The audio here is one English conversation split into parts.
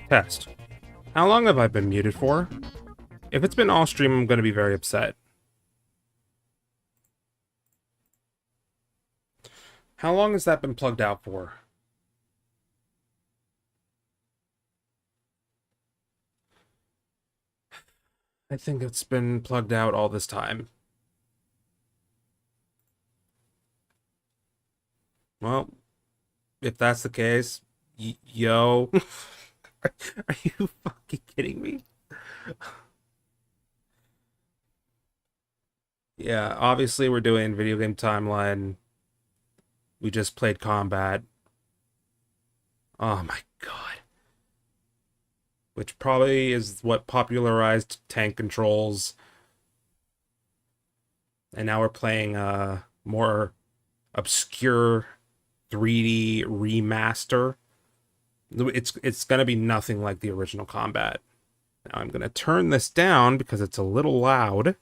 Test. How long have I been muted for? If it's been all stream, I'm going to be very upset. How long has that been plugged out for? I think it's been plugged out all this time. Well, if that's the case, yo. Are you fucking kidding me? Yeah, obviously we're doing video game timeline. We just played combat. Oh my god. Which probably is what popularized tank controls. And now we're playing a more obscure 3D remaster. It's gonna be nothing like the original combat. Now I'm gonna turn this down because it's a little loud.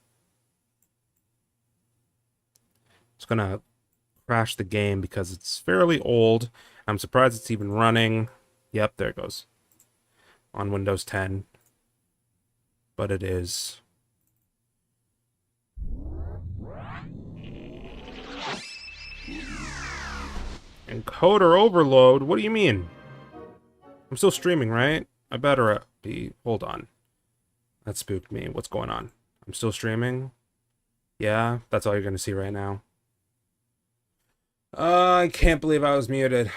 It's gonna crash the game because it's fairly old. I'm surprised it's even running. Yep, there it goes. On Windows 10. But it is. Encoder overload? What do you mean? I'm still streaming, right? I better be. Hold on. That spooked me. What's going on? I'm still streaming? Yeah, that's all you're gonna see right now. I can't believe I was muted.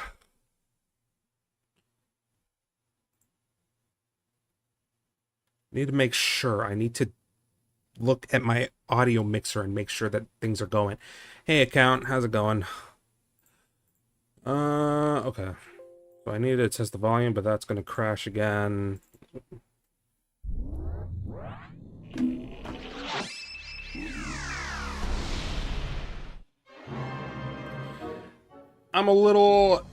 Need to make sure. I need to look at my audio mixer and make sure that things are going. Hey, account, how's it going? Okay. So I need to test the volume, but that's gonna crash again. I'm a little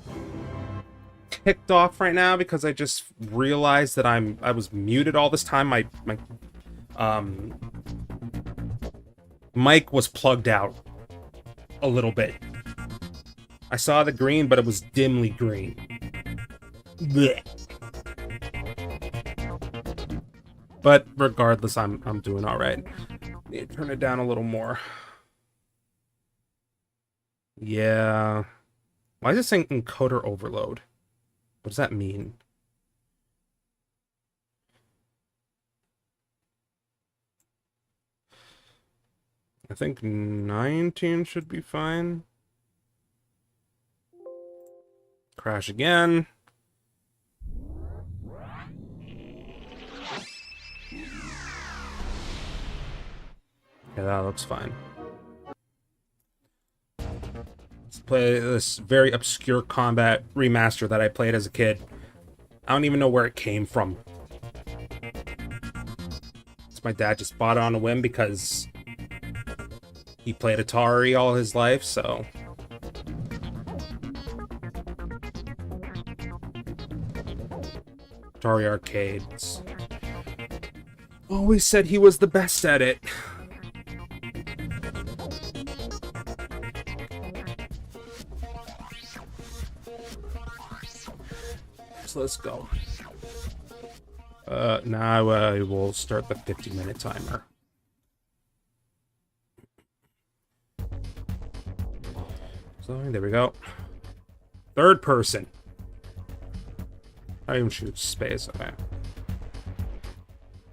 ticked off right now because I just realized that I was muted all this time. My mic was plugged out a little bit. I saw the green, but it was dimly green. Blech. But regardless, I'm doing all right. Need to turn it down a little more. Yeah. Why is it saying encoder overload? What does that mean? I think 19 should be fine. Crash again. Yeah, that looks fine. Let's play this very obscure combat remaster that I played as a kid. I don't even know where it came from. My dad just bought it on a whim because he played Atari all his life, so... Atari arcades. Always said he was the best at it. So let's go. Now I will start the 50-minute timer. So there we go. Third person. I even shoot space. Okay.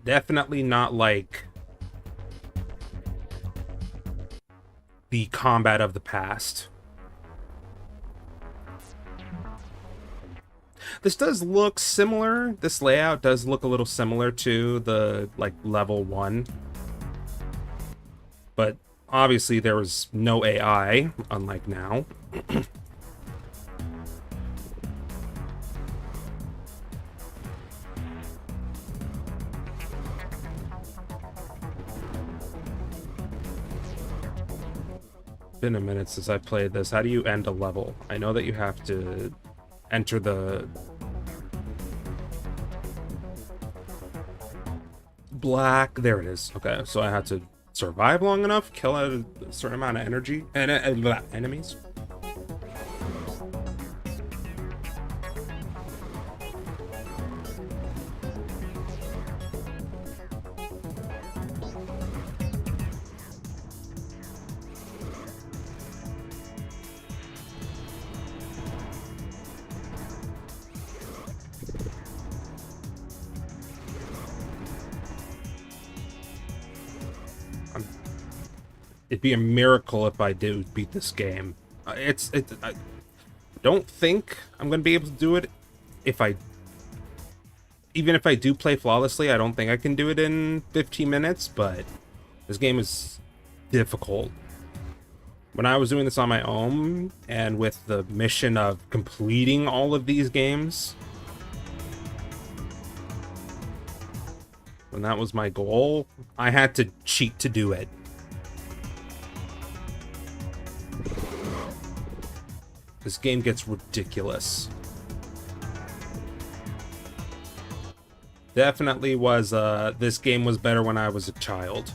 Definitely not like the combat of the past. This does look similar. This layout does look a little similar to the, like, level 1. But obviously there was no AI, unlike now. Been a minute since I played this. How do you end a level? I know that you have to enter the black. There it is. Okay, so I had to survive long enough, kill a certain amount of energy and enemies. It'd be a miracle if I did beat this game. I don't think I'm gonna be able to do it even if I do play flawlessly. I don't think I can do it in 15 minutes, but this game is difficult. When I was doing this on my own and with the mission of completing all of these games, when that was my goal, I had to cheat to do it. This game gets ridiculous. Definitely was, this game was better when I was a child.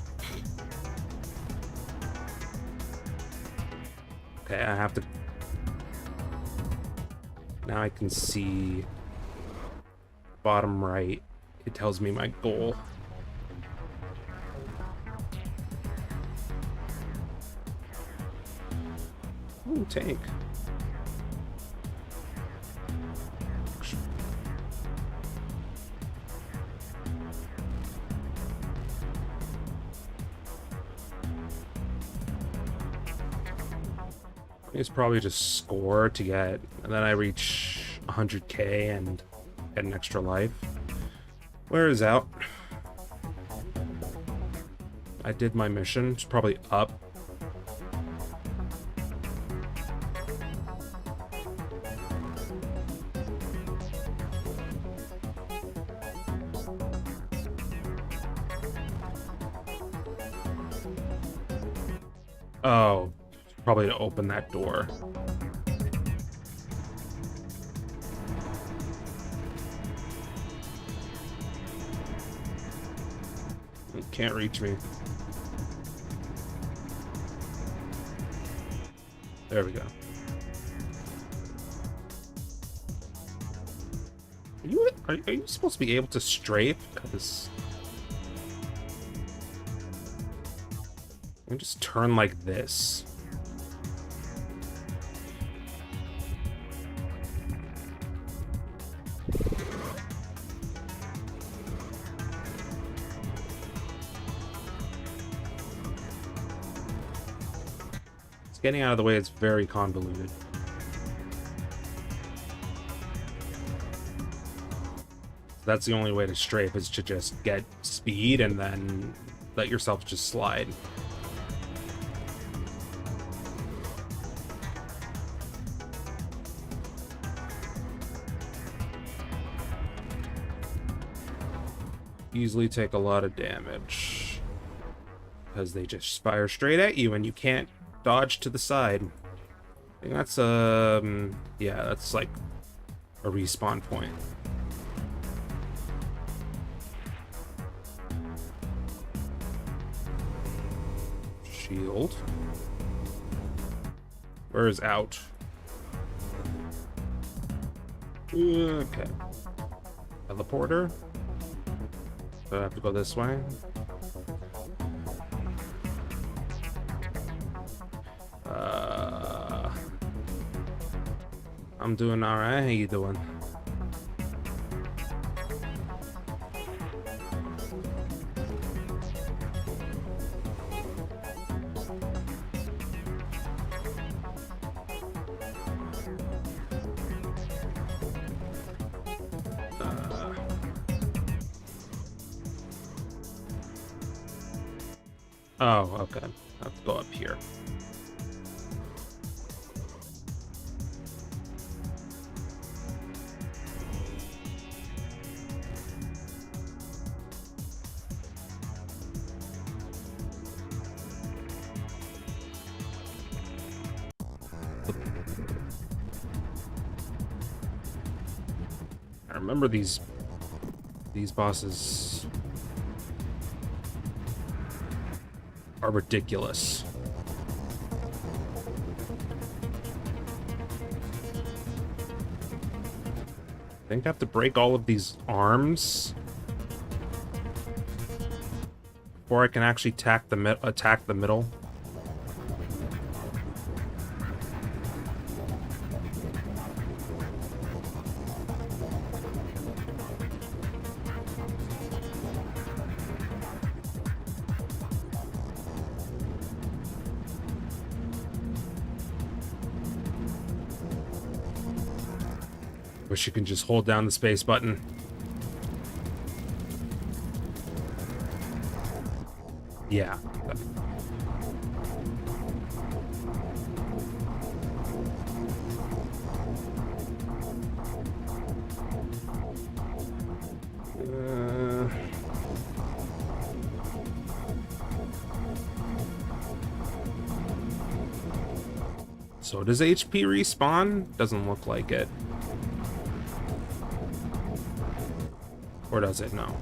Okay, I have to... Now I can see... Bottom right. It tells me my goal. Ooh, tank. It's probably just score to get, and then I reach 100k and get an extra life. Where is out? I did my mission. It's probably up. Oh, probably to open that door. It can't reach me. There we go. Are you supposed to be able to strafe? Because I can just turn like this. Getting out of the way is very convoluted. That's the only way to strafe, is to just get speed and then let yourself just slide. Easily take a lot of damage because they just fire straight at you and you can't dodge to the side. I think that's yeah, that's like a respawn point. Shield. Where is out? Okay. Teleporter. So I have to go this way. I'm doing alright. How you doing? Oh, okay. I have to go up here. I remember these bosses are ridiculous. I think I have to break all of these arms before I can actually attack the middle. Wish you can just hold down the space button. Yeah. So does HP respawn? Doesn't look like it. Or does it? No.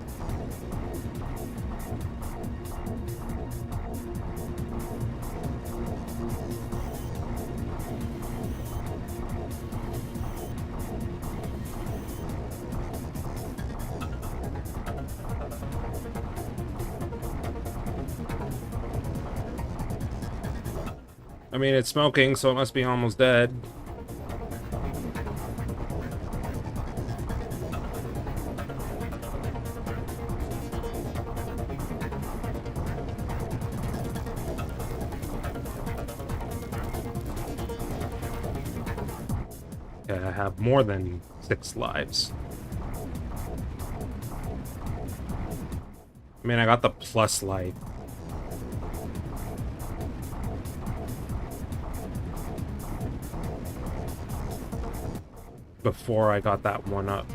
I mean, it's smoking, so it must be almost dead. Okay, I have more than 6 lives. I mean, I got the plus life. Before I got that one up.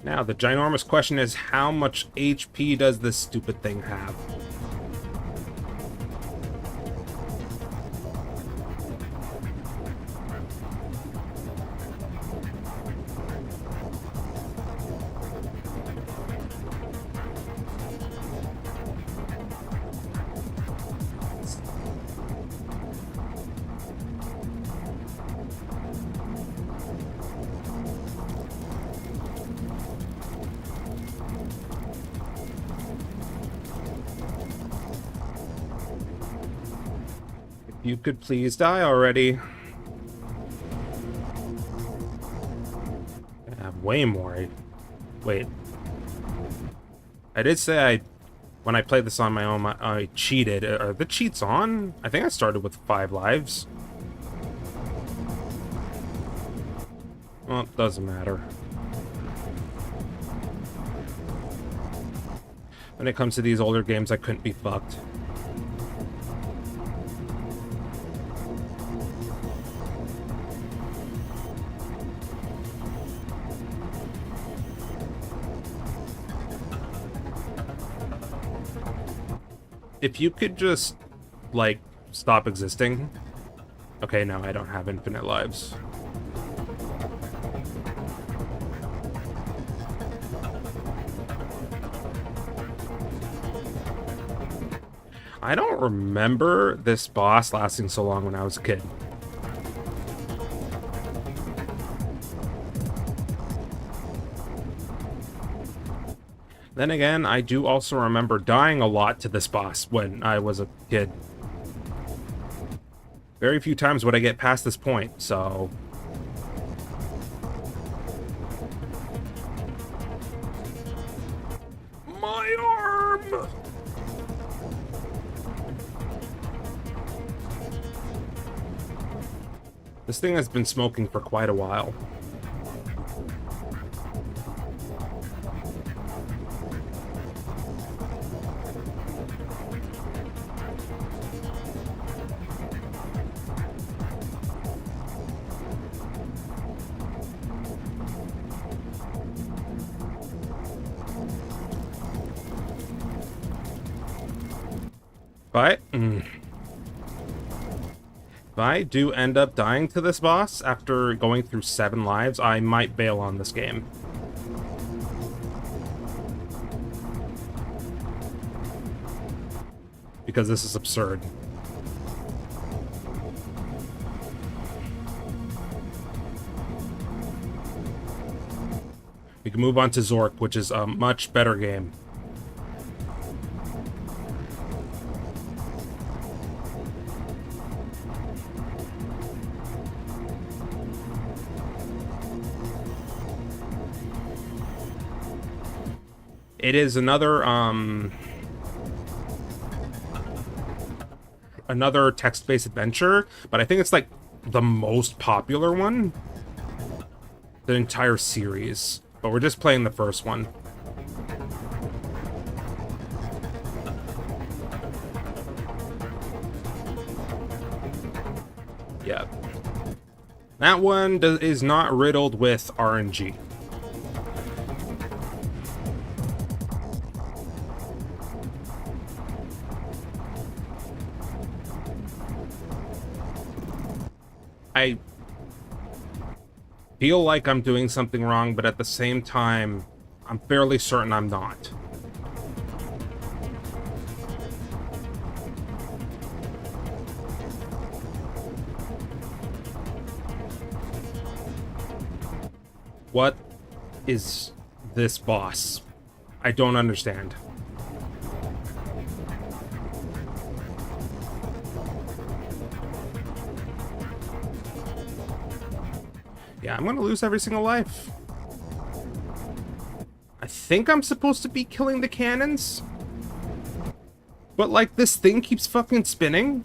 Now, the ginormous question is, how much HP does this stupid thing have? You could please die already. I have way more. Wait. I did say when I played this on my own, I cheated. Are the cheats on? I think I started with 5 lives. Well, it doesn't matter. When it comes to these older games, I couldn't be fucked. If you could just, like, stop existing. Okay, no, I don't have infinite lives. I don't remember this boss lasting so long when I was a kid. Then again, I do also remember dying a lot to this boss when I was a kid. Very few times would I get past this point, so... My arm! This thing has been smoking for quite a while. But If I do end up dying to this boss after going through 7 lives, I might bail on this game. Because this is absurd. We can move on to Zork, which is a much better game. It is another text-based adventure, but I think it's like the most popular one. The entire series. But we're just playing the first one. Yeah. That one is not riddled with RNG. I feel like I'm doing something wrong, but at the same time, I'm fairly certain I'm not. What is this boss? I don't understand. Yeah, I'm gonna lose every single life. I think I'm supposed to be killing the cannons. But, like, this thing keeps fucking spinning.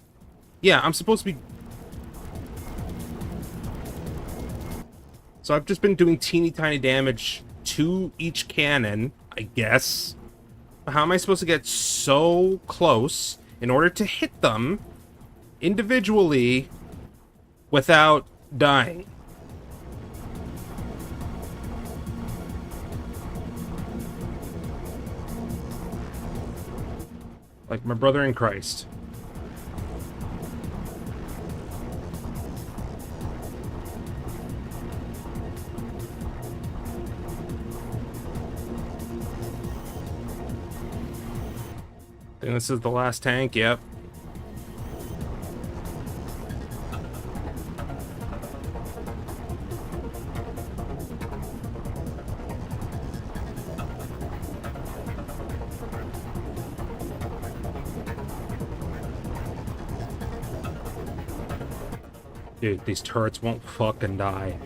Yeah, I'm supposed to be... So I've just been doing teeny tiny damage to each cannon, I guess. But how am I supposed to get so close in order to hit them individually without dying? Like my brother in Christ. I think this is the last tank, yep. Dude, these turrets won't fucking die.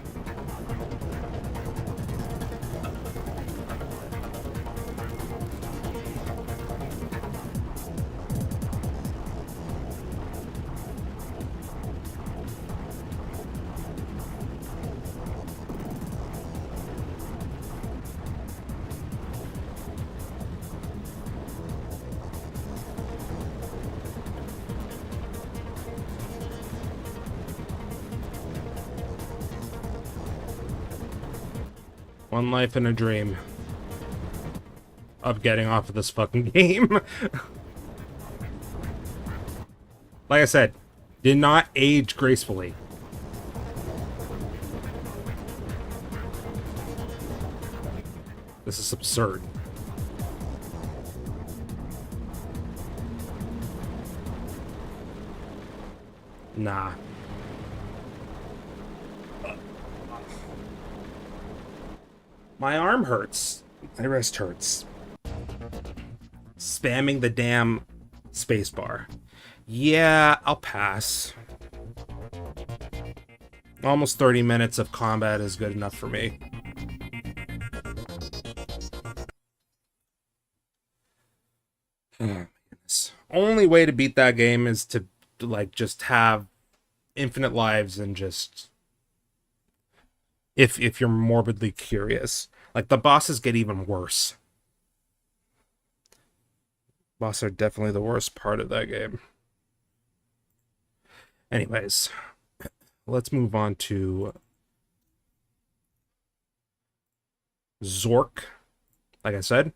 One life and a dream of getting off of this fucking game. Like I said, did not age gracefully. This is absurd. Nah. My arm hurts. My wrist hurts. Spamming the damn spacebar. Yeah, I'll pass. Almost 30 minutes of combat is good enough for me. Oh my goodness. Only way to beat that game is to, like, just have infinite lives and just... If you're morbidly curious. Like, the bosses get even worse. Bosses are definitely the worst part of that game. Anyways, let's move on to Zork. Like I said.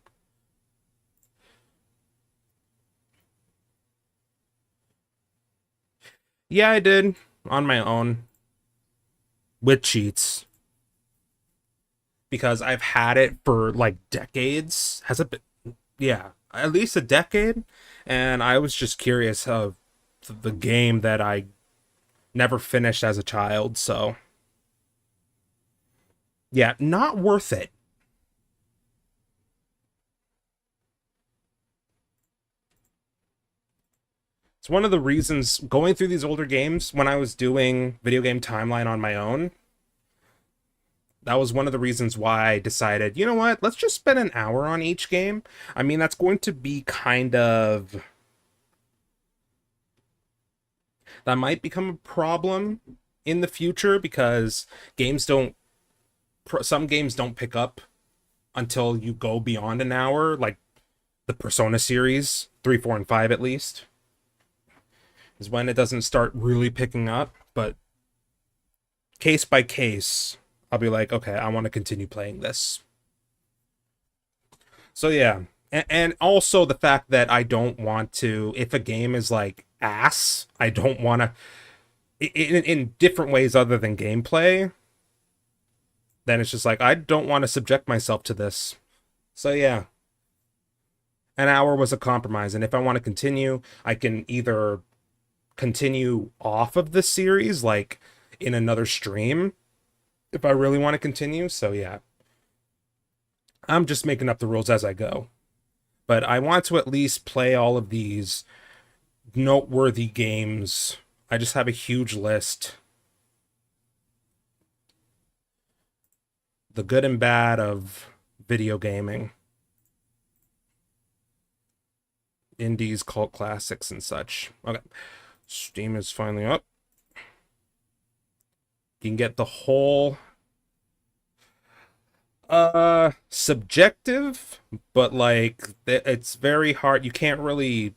Yeah, I did. on my own with cheats because I've had it for like decades. Has it been? Yeah, at least a decade. And I was just curious of the game that I never finished as a child. So yeah, not worth it. It's one of the reasons going through these older games when I was doing video game timeline on my own. That was one of the reasons why I decided, you know what, let's just spend an hour on each game. I mean, that's going to be kind of, that might become a problem in the future because games don't, some games don't pick up until you go beyond an hour, like the Persona series, 3, 4, and 5 at least, is when it doesn't start really picking up. But case by case, I'll be like, okay, I want to continue playing this. So yeah, and also the fact that I don't want to, if a game is like ass, I don't want to, in different ways other than gameplay, then it's just like, I don't want to subject myself to this. So yeah, an hour was a compromise. And if I want to continue, I can either continue off of this series, like in another stream, if I really want to continue. So yeah, I'm just making up the rules as I go. But I want to at least play all of these noteworthy games. I just have a huge list. The good and bad of video gaming. Indies, cult classics, and such. Okay. Steam is finally up. You can get the whole subjective, but like it's very hard. You can't really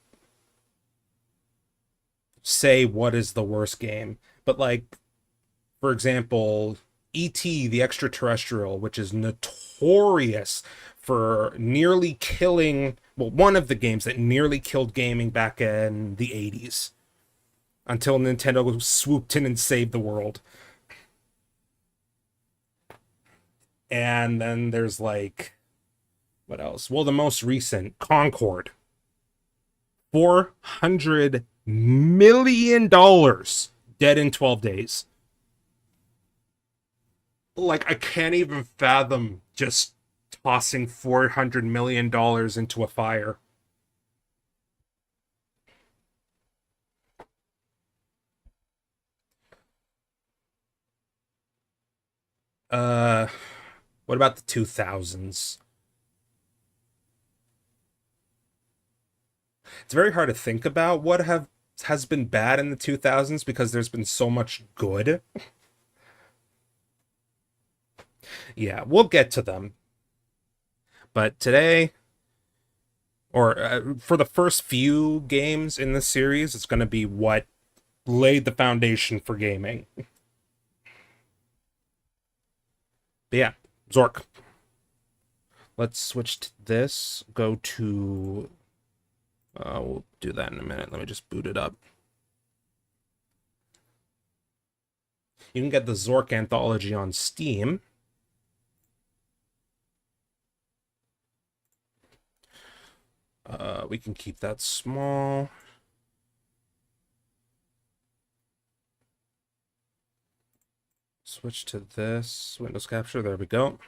say what is the worst game. But like for example, E.T. the Extraterrestrial, which is notorious for nearly killing, well, one of the games that nearly killed gaming back in the 80s until Nintendo swooped in and saved the world. And then there's like, what else? Well, the most recent, Concord. $400 million dead in 12 days. Like, I can't even fathom just tossing $400 million into a fire. Uh, what about the 2000s? It's very hard to think about what have has been bad in the 2000s because there's been so much good. Yeah, we'll get to them. But today, or for the first few games in the series, it's going to be what laid the foundation for gaming. But yeah, Zork. Let's switch to this. Go to. We'll do that in a minute. Let me just boot it up. You can get the Zork anthology on Steam. We can keep that small. Switch to this. Windows capture. There we go.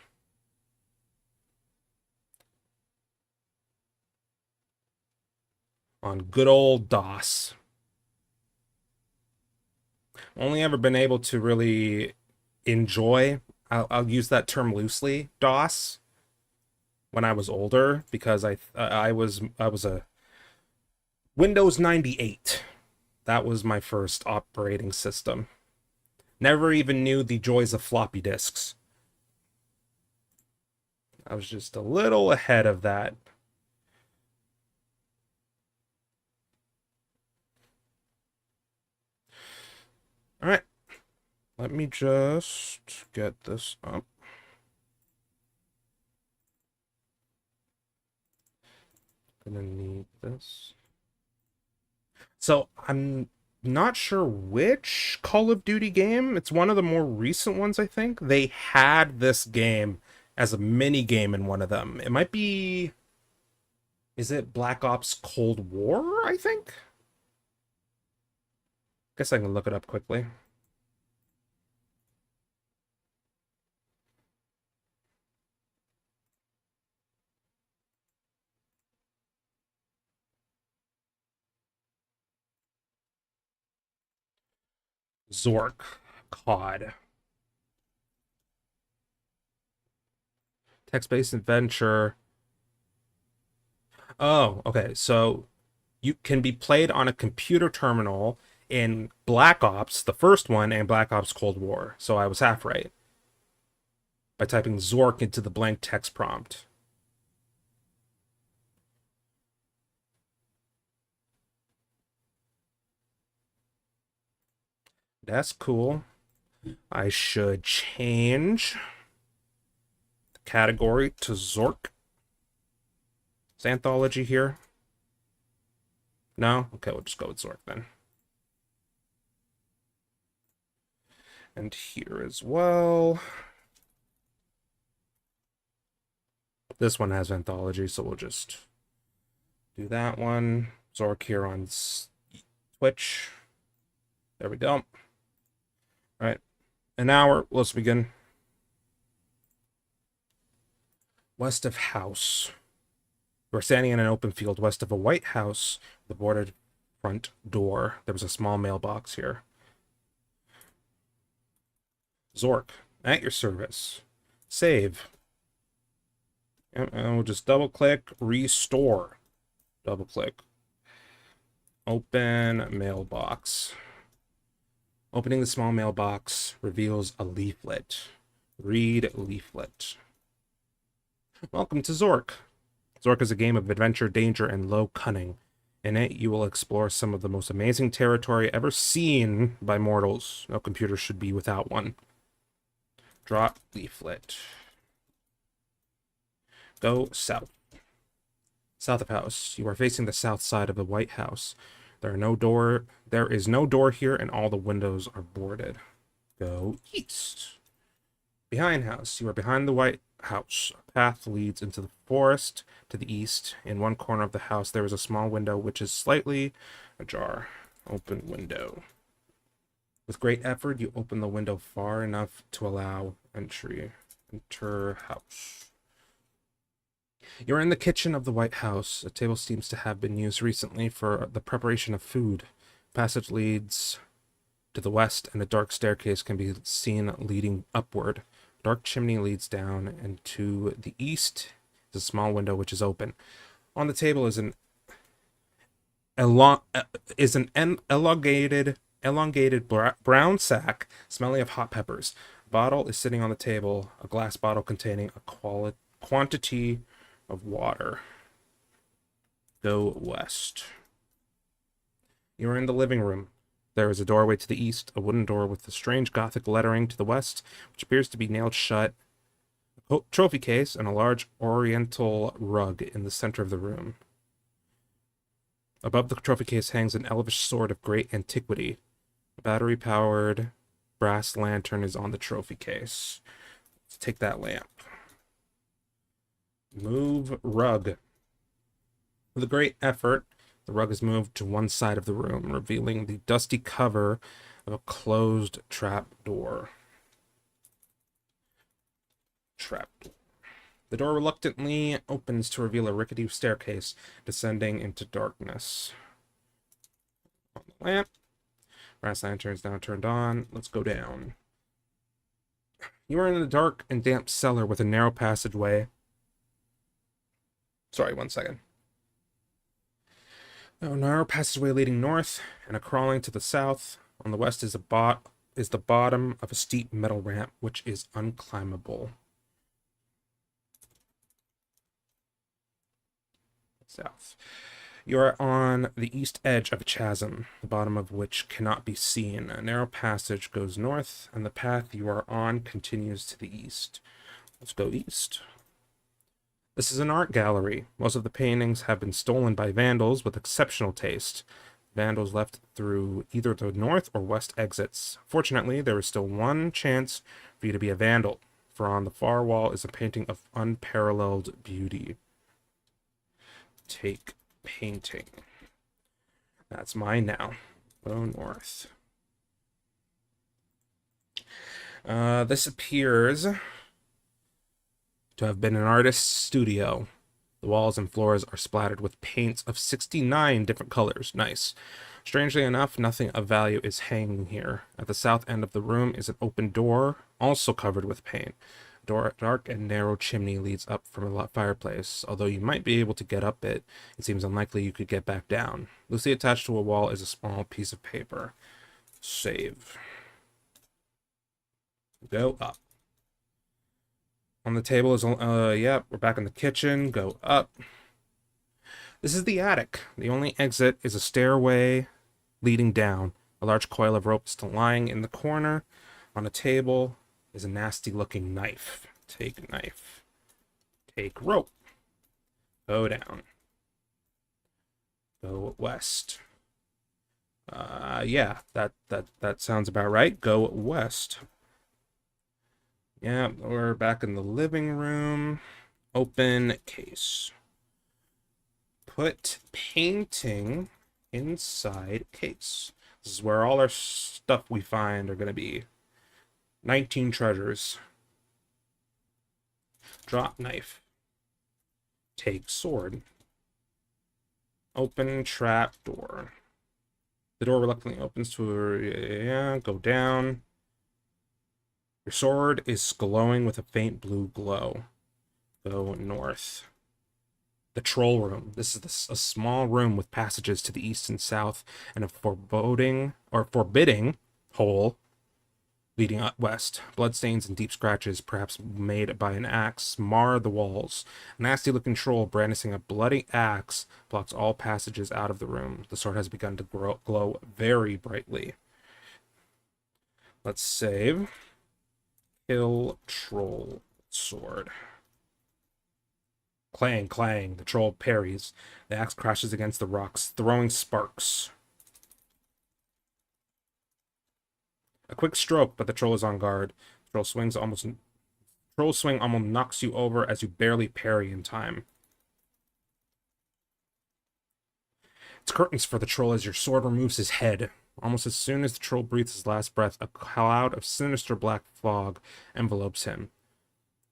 On good old DOS. Only ever been able to really enjoy, I'll use that term loosely, DOS when I was older because I was a Windows 98. That was my first operating system. Never even knew the joys of floppy disks. I was just a little ahead of that. All right. Let me just get this up. Gonna need this. So I'm not sure which Call of Duty game. It's one of the more recent ones, I think. They had this game as a mini game in one of them. It might be. Is it Black Ops Cold War, I think? Guess I can look it up quickly. Zork. COD. Text-based adventure. Oh, okay. So you can be played on a computer terminal in Black Ops, the first one, and Black Ops Cold War. So I was half right by typing Zork into the blank text prompt. That's cool. I should change the category to Zork. Is anthology here? No? Okay, we'll just go with Zork then. And here as well. This one has anthology, so we'll just do that one. Zork here on Twitch. There we go. All right. An hour. Let's begin. West of house. We're standing in an open field west of a white house with a boarded front door. There was a small mailbox here. Zork, at your service. Save. And we'll just double click, restore. Double click. Open mailbox. Opening the small mailbox reveals a leaflet. Read leaflet. Welcome to Zork. Zork is a game of adventure, danger, and low cunning. In it, you will explore some of the most amazing territory ever seen by mortals. No computer should be without one. Drop leaflet. Go south. South of house. You are facing the south side of the White House. There is no door here, and all the windows are boarded. Go east. Behind house. You are behind the White House. A path leads into the forest to the east. In one corner of the house, there is a small window which is slightly ajar. Open window. With great effort, you open the window far enough to allow entry. Enter house. You're in the kitchen of the White House. A table seems to have been used recently for the preparation of food. Passage leads to the west, and a dark staircase can be seen leading upward. Dark chimney leads down, and to the east is a small window which is open. On the table is an elongated brown sack smelling of hot peppers. A bottle is sitting on the table, a glass bottle containing a quantity of water. Go west. You're in the living room. There is a doorway to the east, a wooden door with a strange Gothic lettering to the west, which appears to be nailed shut, a trophy case, and a large oriental rug in the center of the room. Above the trophy case hangs an elvish sword of great antiquity. A battery-powered brass lantern is on the trophy case. Let's take that lamp. Move rug. With a great effort, the rug is moved to one side of the room, revealing the dusty cover of a closed trap door. Trap door. The door reluctantly opens to reveal a rickety staircase descending into darkness. On the lamp. Brass lantern is now turned on. Let's go down. You are in a dark and damp cellar with a narrow passageway. Sorry, 1 second. A narrow passageway leading north and a crawling to the south. On the west is the bottom of a steep metal ramp, which is unclimbable. South. You are on the east edge of a chasm, the bottom of which cannot be seen. A narrow passage goes north, and the path you are on continues to the east. Let's go east. This is an art gallery. Most of the paintings have been stolen by vandals with exceptional taste. Vandals left through either the north or west exits. Fortunately, there is still one chance for you to be a vandal, for on the far wall is a painting of unparalleled beauty. Take painting. That's mine now. Go north. This appears to have been an artist's studio. The walls and floors are splattered with paints of 69 different colors. Nice. Strangely enough, nothing of value is hanging here. At the south end of the room is an open door, also covered with paint. A dark and narrow chimney leads up from a fireplace. Although you might be able to get up it, it seems unlikely you could get back down. Loosely attached to a wall is a small piece of paper. Save. Go up. On the table is, yeah, we're back in the kitchen. Go up. This is the attic. The only exit is a stairway leading down. A large coil of rope is still lying in the corner. On a table is a nasty-looking knife. Take knife. Take rope. Go down. Go west. Yeah, that sounds about right. Go west. Yeah, we're back in the living room. Open case. Put painting inside case. This is where all our stuff we find are going to be. 19 treasures. Drop knife. Take sword. Open trap door. The door reluctantly opens to, yeah, go down. Your sword is glowing with a faint blue glow. Go north. The troll room. This is a small room with passages to the east and south and a forbidding hole leading up west. Bloodstains and deep scratches, perhaps made by an axe, mar the walls. A nasty-looking troll brandishing a bloody axe blocks all passages out of the room. The sword has begun to glow very brightly. Let's save. Kill troll sword. Clang, clang. The troll parries. The axe crashes against the rocks, throwing sparks. A quick stroke, but the troll is on guard. Troll swing almost knocks you over as you barely parry in time. It's curtains for the troll as your sword removes his head. Almost as soon as the troll breathes his last breath, a cloud of sinister black fog envelopes him.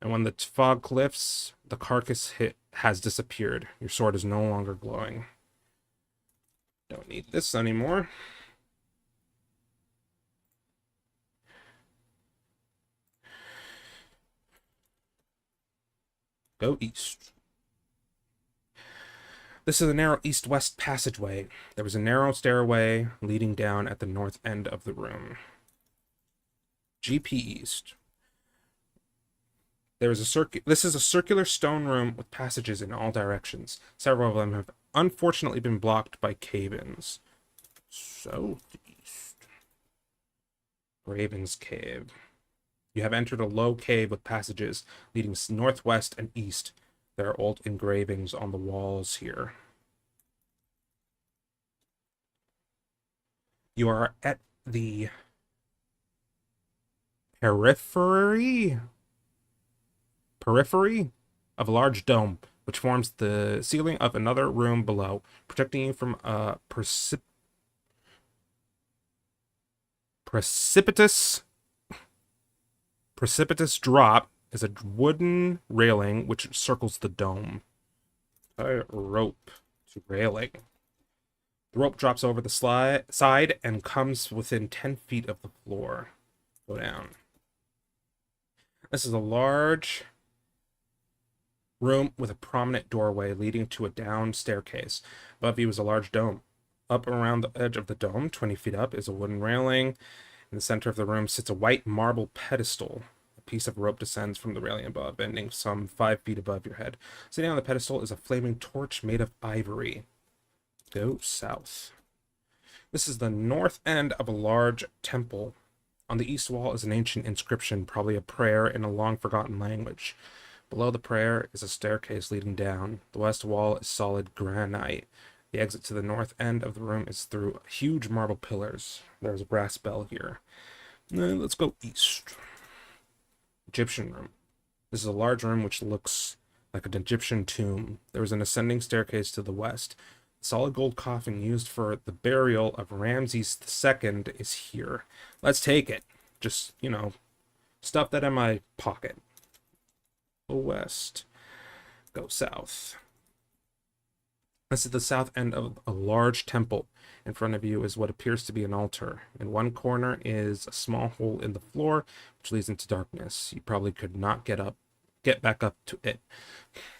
And when the fog lifts, the carcass has disappeared. Your sword is no longer glowing. Don't need this anymore. Go east. This is a narrow east-west passageway. There was a narrow stairway leading down at the north end of the room. GP East. This is a circular stone room with passages in all directions. Several of them have unfortunately been blocked by cave-ins. Southeast. Raven's Cave. You have entered a low cave with passages leading northwest and east. There are old engravings on the walls here. You are at the periphery of a large dome, which forms the ceiling of another room below, protecting you from a precipitous drop is a wooden railing which circles the dome. A rope to railing. The rope drops over the side and comes within 10 feet of the floor. Go down. This is a large room with a prominent doorway leading to a down staircase. Above you is a large dome. Up around the edge of the dome, 20 feet up, is a wooden railing. In the center of the room sits a white marble pedestal. A piece of rope descends from the railing above, ending some 5 feet above your head. Sitting on the pedestal is a flaming torch made of ivory. Go south. This is the north end of a large temple. On the east wall is an ancient inscription, probably a prayer in a long-forgotten language. Below the prayer is a staircase leading down. The west wall is solid granite. The exit to the north end of the room is through huge marble pillars. There's a brass bell here. Let's go east. Egyptian room. This is a large room which looks like an Egyptian tomb. There is an ascending staircase to the west. The solid gold coffin used for the burial of Ramses II is here. Let's take it. Just, stuff that in my pocket. Go west. Go south. This is the south end of a large temple. In front of you is what appears to be an altar. In one corner is a small hole in the floor, which leads into darkness. You probably could not get back up to it.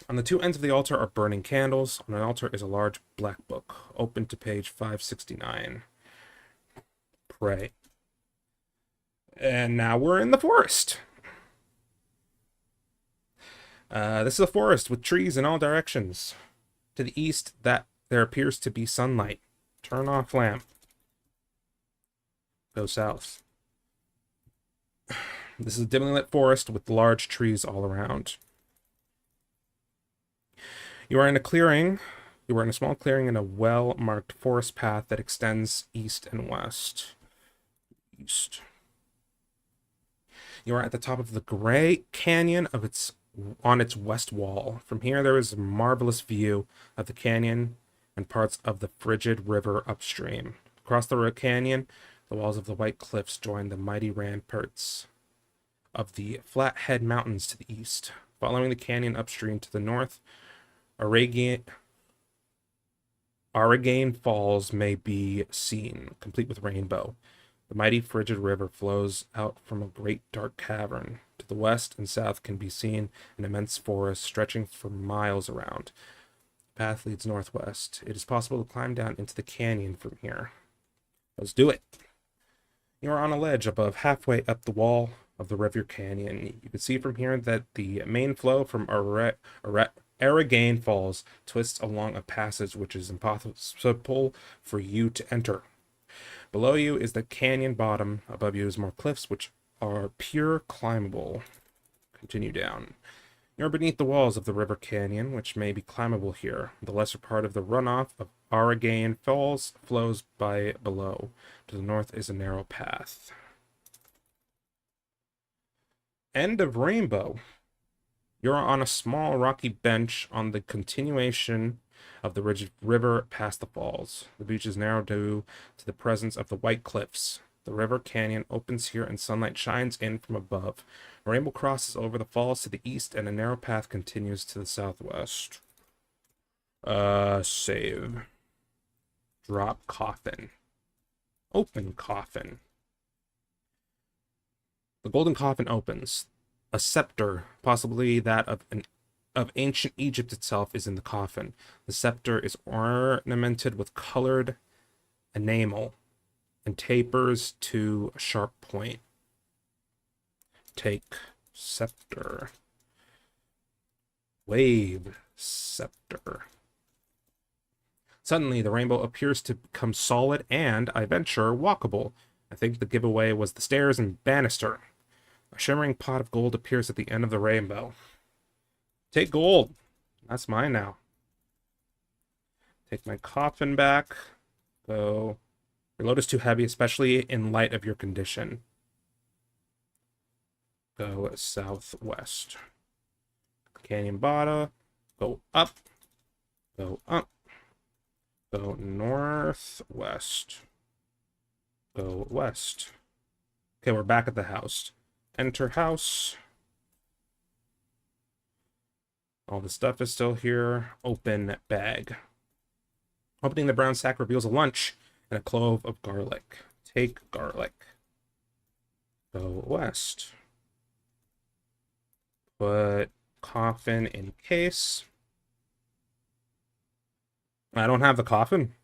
On the two ends of the altar are burning candles. On an altar is a large black book, open to page 569. Pray. And now we're in the forest. This is a forest with trees in all directions. To the east, there appears to be sunlight. Turn off lamp. Go south. This is a dimly lit forest with large trees all around. You are in a clearing. You are in a small clearing in a well-marked forest path that extends east and west. East. You are at the top of the Great Canyon on its west wall. From here, there is a marvelous view of the canyon and parts of the frigid river upstream. Across the canyon, the walls of the white cliffs join the mighty ramparts of the Flathead Mountains to the east. Following the canyon upstream to the north, Aragane Falls may be seen, complete with rainbow. The mighty frigid river flows out from a great dark cavern. To the west and south can be seen an immense forest stretching for miles around. The path leads northwest. It is possible to climb down into the canyon from here. Let's do it. You are on a ledge above halfway up the wall of the river canyon. You can see from here that the main flow from Aragane Falls twists along a passage which is impossible for you to enter. Below you is the canyon bottom. Above you is more cliffs, which are pure climbable. Continue down. You're beneath the walls of the river canyon, which may be climbable here. The lesser part of the runoff of Aragane Falls flows by below. To the north is a narrow path. End of Rainbow. You're on a small rocky bench on the continuation of the rigid river past the falls. The beach is narrow due to the presence of the white cliffs. The river canyon opens here and sunlight shines in from above. A rainbow crosses over the falls to the east and a narrow path continues to the southwest. Save. Drop coffin. Open coffin. The golden coffin opens. A scepter, possibly that of ancient Egypt itself, is in the coffin. The scepter is ornamented with colored enamel and tapers to a sharp point. Take scepter. Wave scepter. Suddenly, the rainbow appears to become solid and, I venture, walkable. I think the giveaway was the stairs and banister. A shimmering pot of gold appears at the end of the rainbow. Take gold. That's mine now. Take my coffin back. Go. Your load is too heavy, especially in light of your condition. Go southwest. Canyon bottom. Go up. Go up. Go northwest. Go west. Okay, we're back at the house. Enter house. All the stuff is still here. Open bag. Opening the brown sack reveals a lunch and a clove of garlic. Take garlic. Go west. Put coffin in case. I don't have the coffin.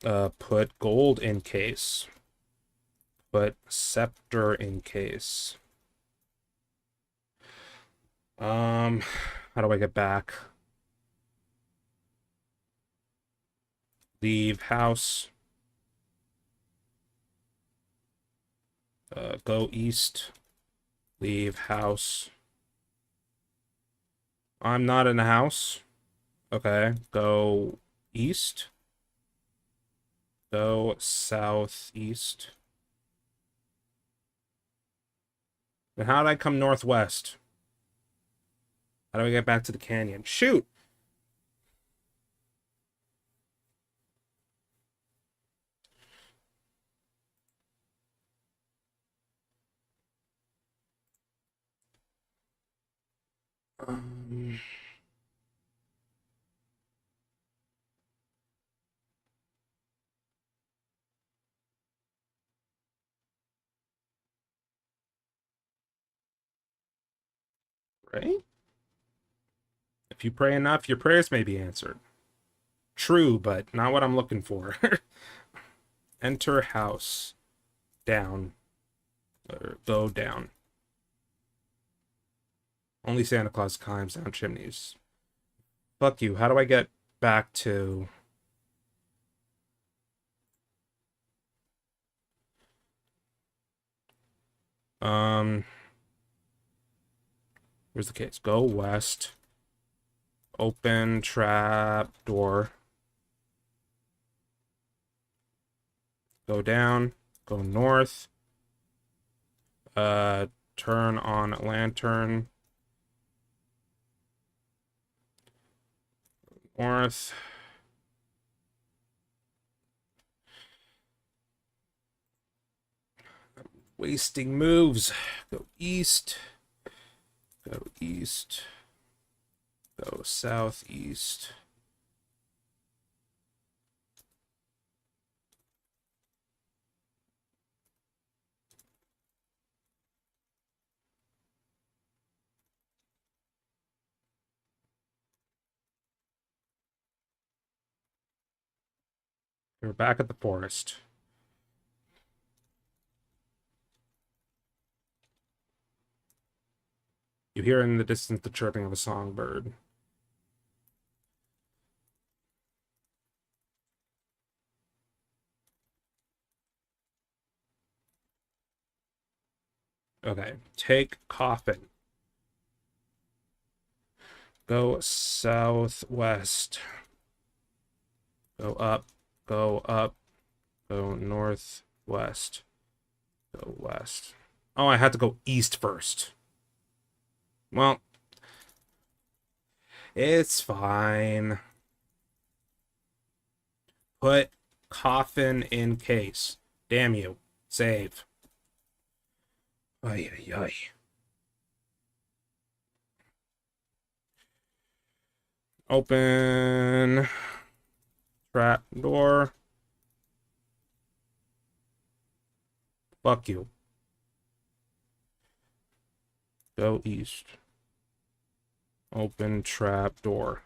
Put gold in case. Put scepter in case. How do I get back? Leave house. Go east. Leave house. I'm not in a house. Okay, go east. Go southeast. Then how did I come northwest? How do I get back to the canyon? Shoot! Um, right? If you pray enough, your prayers may be answered. True, but not what I'm looking for. Enter house. Down. Or go down. Only Santa Claus climbs down chimneys. Fuck you. How do I get back to... Um... Here's the case. Go west. Open trap door. Go down. Go north. Turn on lantern. North. Wasting moves. Go east. Go east. Go southeast. We're back at the forest. You hear in the distance the chirping of a songbird. Okay, take coffin. Go southwest. Go up. Go up. Go northwest. Go west. Oh, I had to go east first. Well, it's fine. Put coffin in case. Damn you. Save. Ay, ay, ay. Open trap door. Fuck you. Go east. Open trap door.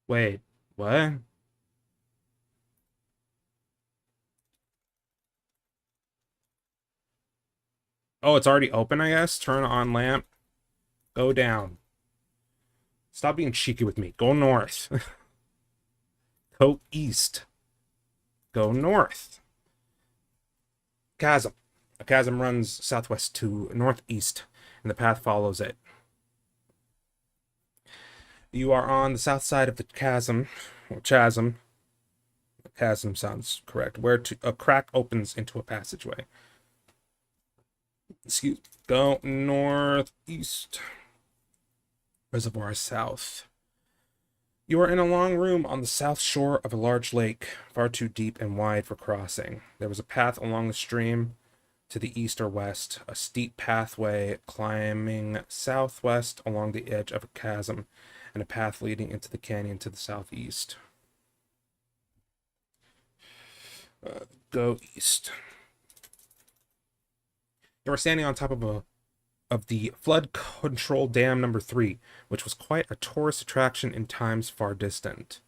Wait, what? Oh, it's already open, I guess. Turn on lamp. Go down. Stop being cheeky with me. Go north. Go east. Go north. Chasm. A chasm runs southwest to northeast, and the path follows it. You are on the south side of the chasm, or chasm. Chasm sounds correct. Where a crack opens into a passageway. Excuse. Go northeast. Reservoir south. You are in a long room on the south shore of a large lake, far too deep and wide for crossing. There was a path along the stream to the east or west, a steep pathway climbing southwest along the edge of a chasm, and a path leading into the canyon to the southeast. Go east. You are standing on top of the flood control dam number 3, which was quite a tourist attraction in times far distant.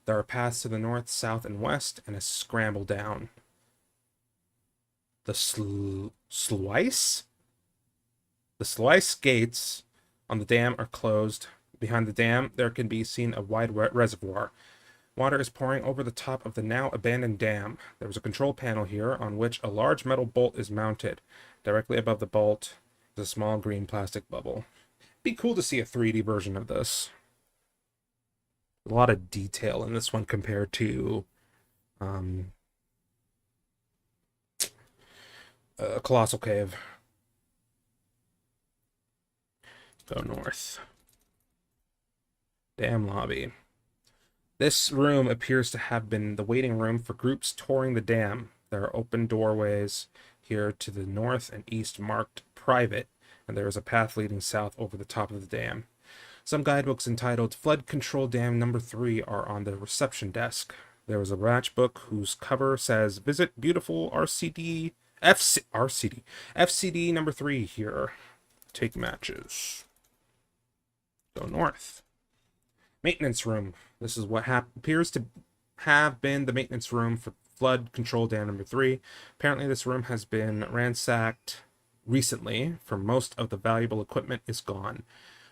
There are paths to the north, south, and west, and a scramble down. The sluice? The sluice gates on the dam are closed. Behind the dam, there can be seen a wide reservoir. Water is pouring over the top of the now abandoned dam. There is a control panel here on which a large metal bolt is mounted. Directly above the bolt is a small green plastic bubble. Be cool to see a 3D version of this. A lot of detail in this one compared to um, a Colossal Cave. Go north. Dam lobby. This room appears to have been the waiting room for groups touring the dam. There are open doorways here to the north and east marked private, and there is a path leading south over the top of the dam. Some guidebooks entitled Flood Control Dam Number 3 are on the reception desk. There is a matchbook whose cover says Visit Beautiful FCD Number 3 here. Take matches. Go north. Maintenance room. This is what appears to have been the maintenance room for Flood Control Dam Number 3. Apparently this room has been ransacked recently, for most of the valuable equipment is gone.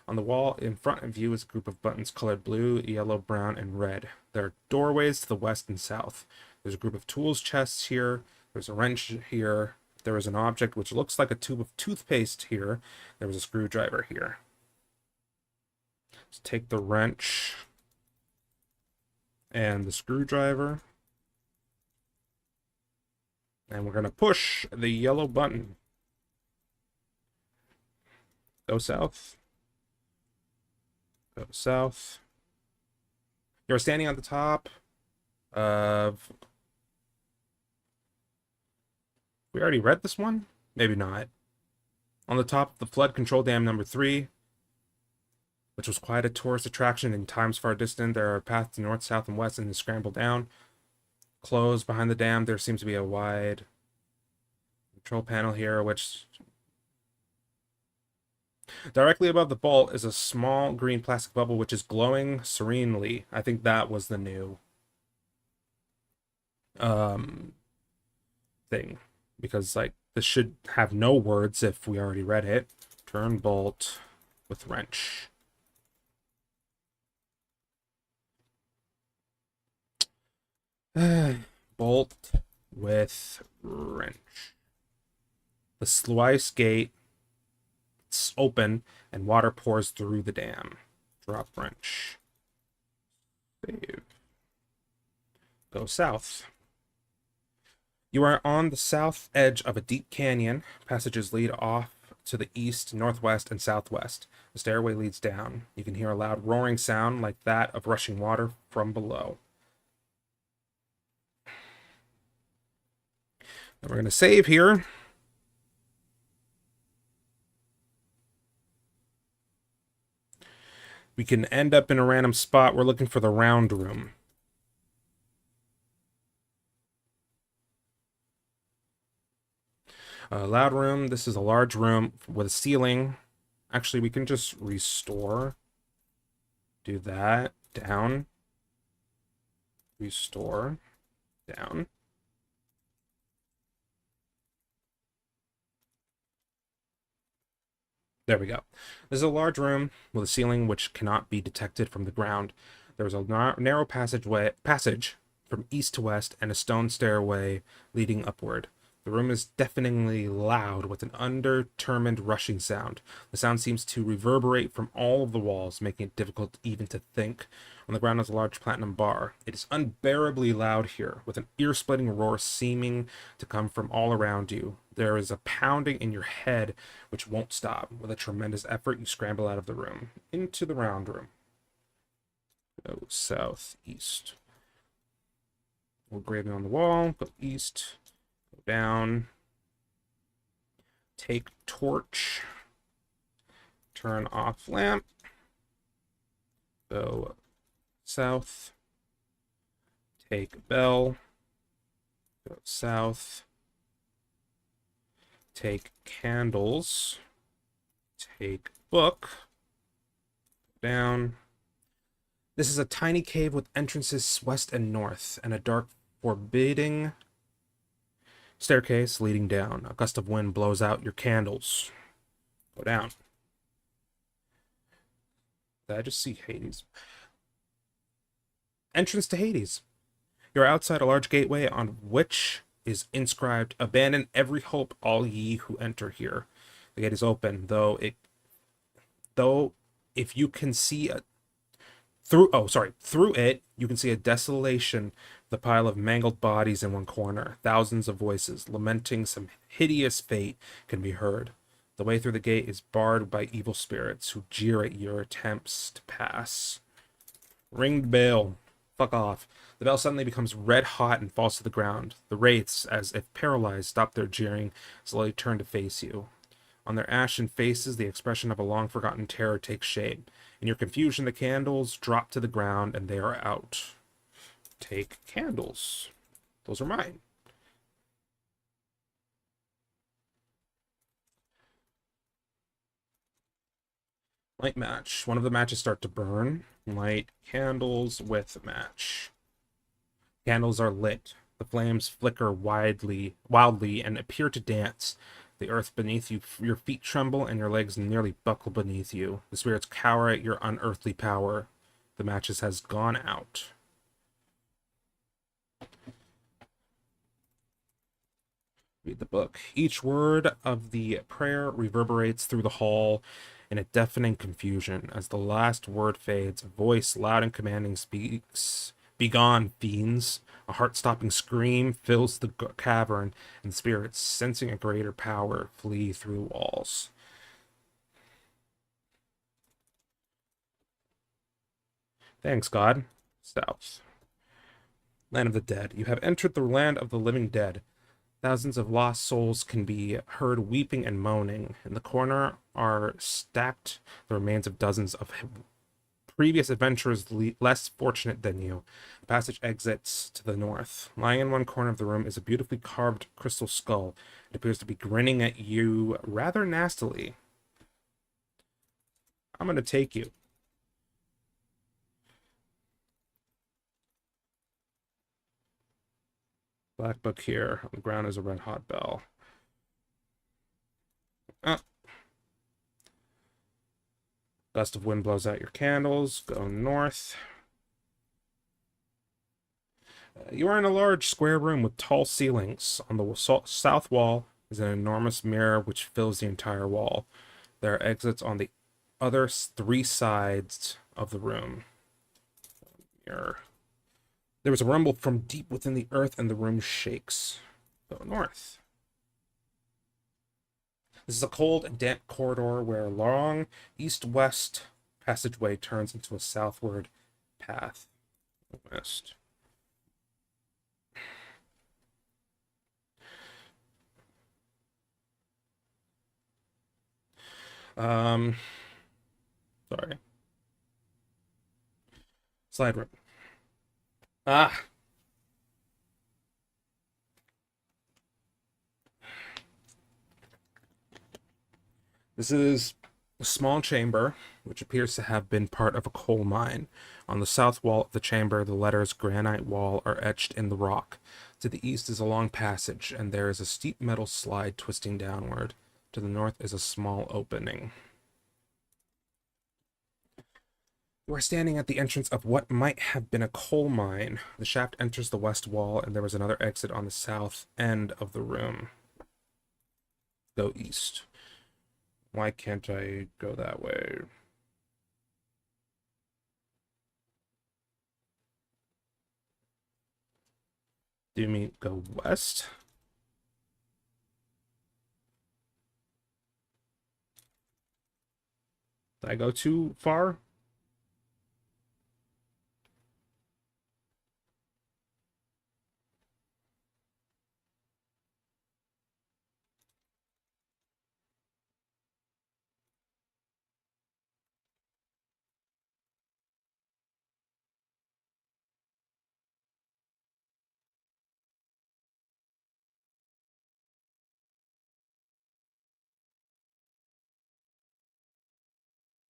On the wall in front of you is a group of buttons colored blue, yellow, brown, and red. There are doorways to the west and south. There's a group of tools chests here. There's a wrench here. There is an object which looks like a tube of toothpaste here. There was a screwdriver here. Let's take the wrench and the screwdriver. And we're going to push the yellow button. Go south. Go south. You're standing on the top of... We already read this one? Maybe not. On the top of the Flood Control Dam Number 3, which was quite a tourist attraction in times far distant. There are paths to north, south, and west, and to scramble down. Closed behind the dam, there seems to be a wide control panel here, which... Directly above the bolt is a small green plastic bubble which is glowing serenely. I think that was the new thing. Because, like, this should have no words if we already read it. Turn bolt with wrench. Bolt with wrench. The sluice gate is open and water pours through the dam. Drop wrench. Save. Go south. You are on the south edge of a deep canyon. Passages lead off to the east, northwest, and southwest. The stairway leads down. You can hear a loud roaring sound like that of rushing water from below. And we're going to save here. We can end up in a random spot. We're looking for the round room. Loud room. This is a large room with a ceiling. Actually, we can just restore. Do that. Down. Restore. Down. There we go. This is a large room with a ceiling which cannot be detected from the ground. There's a narrow passage from east to west and a stone stairway leading upward. The room is deafeningly loud with an undetermined rushing sound. The sound seems to reverberate from all of the walls, making it difficult even to think. On the ground is a large platinum bar. It is unbearably loud here, with an ear-splitting roar seeming to come from all around you. There is a pounding in your head which won't stop. With a tremendous effort, you scramble out of the room, into the round room. Go southeast. We're graving on the wall. Go east. Go down. Take torch. Turn off lamp. Go south. Take bell. Go south. Take candles. Take book. Down. This is a tiny cave with entrances west and north, and a dark, forbidding staircase leading down. A gust of wind blows out your candles. Go down. Did I just see Hades? Entrance to Hades. You're outside a large gateway on which is inscribed, "Abandon every hope, all ye who enter here." The gate is open, though it though, if you can see through it, you can see a desolation, the pile of mangled bodies in one corner. Thousands of voices lamenting some hideous fate can be heard. The way through the gate is barred by evil spirits who jeer at your attempts to pass. Ring the bell. Fuck off. The bell suddenly becomes red hot and falls to the ground. The wraiths, as if paralyzed, stop their jeering, slowly turn to face you. On their ashen faces, the expression of a long-forgotten terror takes shape. In your confusion, the candles drop to the ground, and they are out. Take candles. Those are mine. Light match. One of the matches start to burn. Light candles with match. Candles are lit. The flames flicker wildly, and appear to dance. The earth beneath you, your feet tremble, and your legs nearly buckle beneath you. The spirits cower at your unearthly power. The matches has gone out. Read the book. Each word of the prayer reverberates through the hall in a deafening confusion. As the last word fades, a voice loud and commanding speaks. Begone, fiends! A heart-stopping scream fills the cavern, and spirits, sensing a greater power, flee through walls. Thanks, God. South. Land of the dead. You have entered the land of the living dead. Thousands of lost souls can be heard weeping and moaning. In the corner are stacked the remains of dozens of previous adventurers less fortunate than you. The passage exits to the north. Lying in one corner of the room is a beautifully carved crystal skull. It appears to be grinning at you rather nastily. I'm going to take you. Black book here. On the ground is a red hot bell. Ah. Gust of wind blows out your candles. Go north. You are in a large square room with tall ceilings. On the south wall is an enormous mirror which fills the entire wall. There are exits on the other 3 sides of the room. Mirror. There was a rumble from deep within the earth, and the room shakes. Go north. This is a cold and damp corridor where a long east-west passageway turns into a southward path. West. Sorry. Slide room. Ah. This is a small chamber, which appears to have been part of a coal mine. On the south wall of the chamber, the letters granite wall are etched in the rock. To the east is a long passage, and there is a steep metal slide twisting downward. To the north is a small opening. You are standing at the entrance of what might have been a coal mine. The shaft enters the west wall, and there was another exit on the south end of the room. Go east. Why can't I go that way? Do you mean go west? Did I go too far?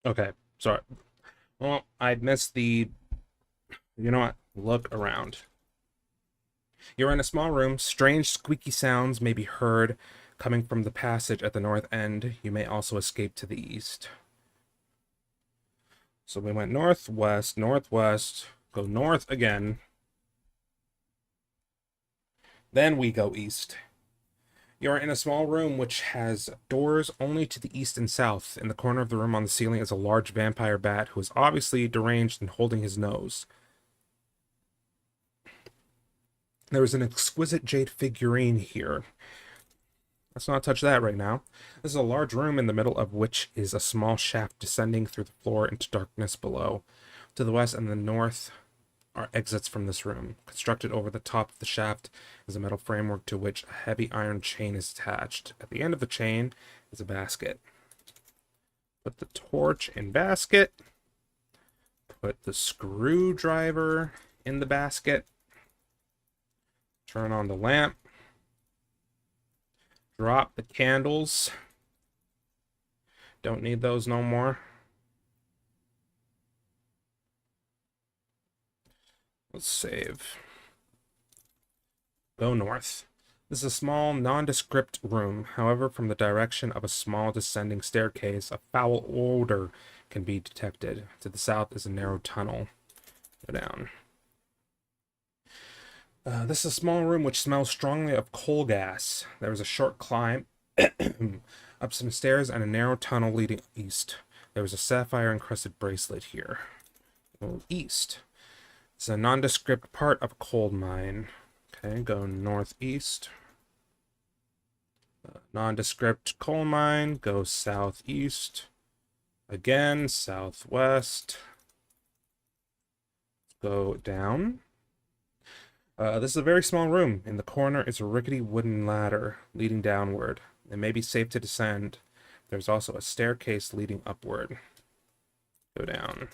Okay, sorry. Well, I missed the... You know what? Look around. You're in a small room. Strange squeaky sounds may be heard coming from the passage at the north end. You may also escape to the east. So we went northwest, northwest, go north again. Then we go east. You are in a small room which has doors only to the east and south. In the corner of the room on the ceiling is a large vampire bat who is obviously deranged and holding his nose. There is an exquisite jade figurine here. Let's not touch that right now. This is a large room in the middle of which is a small shaft descending through the floor into darkness below. To the west and the north are exits from this room. Constructed over the top of the shaft is a metal framework to which a heavy iron chain is attached. At the end of the chain is a basket. Put the torch in basket. Put the screwdriver in the basket. Turn on the lamp. Drop the candles. Don't need those no more. Let's save. Go north. This is a small, nondescript room. However, from the direction of a small descending staircase, a foul odor can be detected. To the south is a narrow tunnel. Go down. This is a small room which smells strongly of coal gas. There is a short climb up some stairs and a narrow tunnel leading east. There is a sapphire-encrusted bracelet here. Go east. It's a nondescript part of a coal mine. Okay, go northeast. Nondescript coal mine. Go southeast. Again, southwest. Go down. This is a very small room. In the corner is a rickety wooden ladder leading downward. It may be safe to descend. There's also a staircase leading upward. Go down.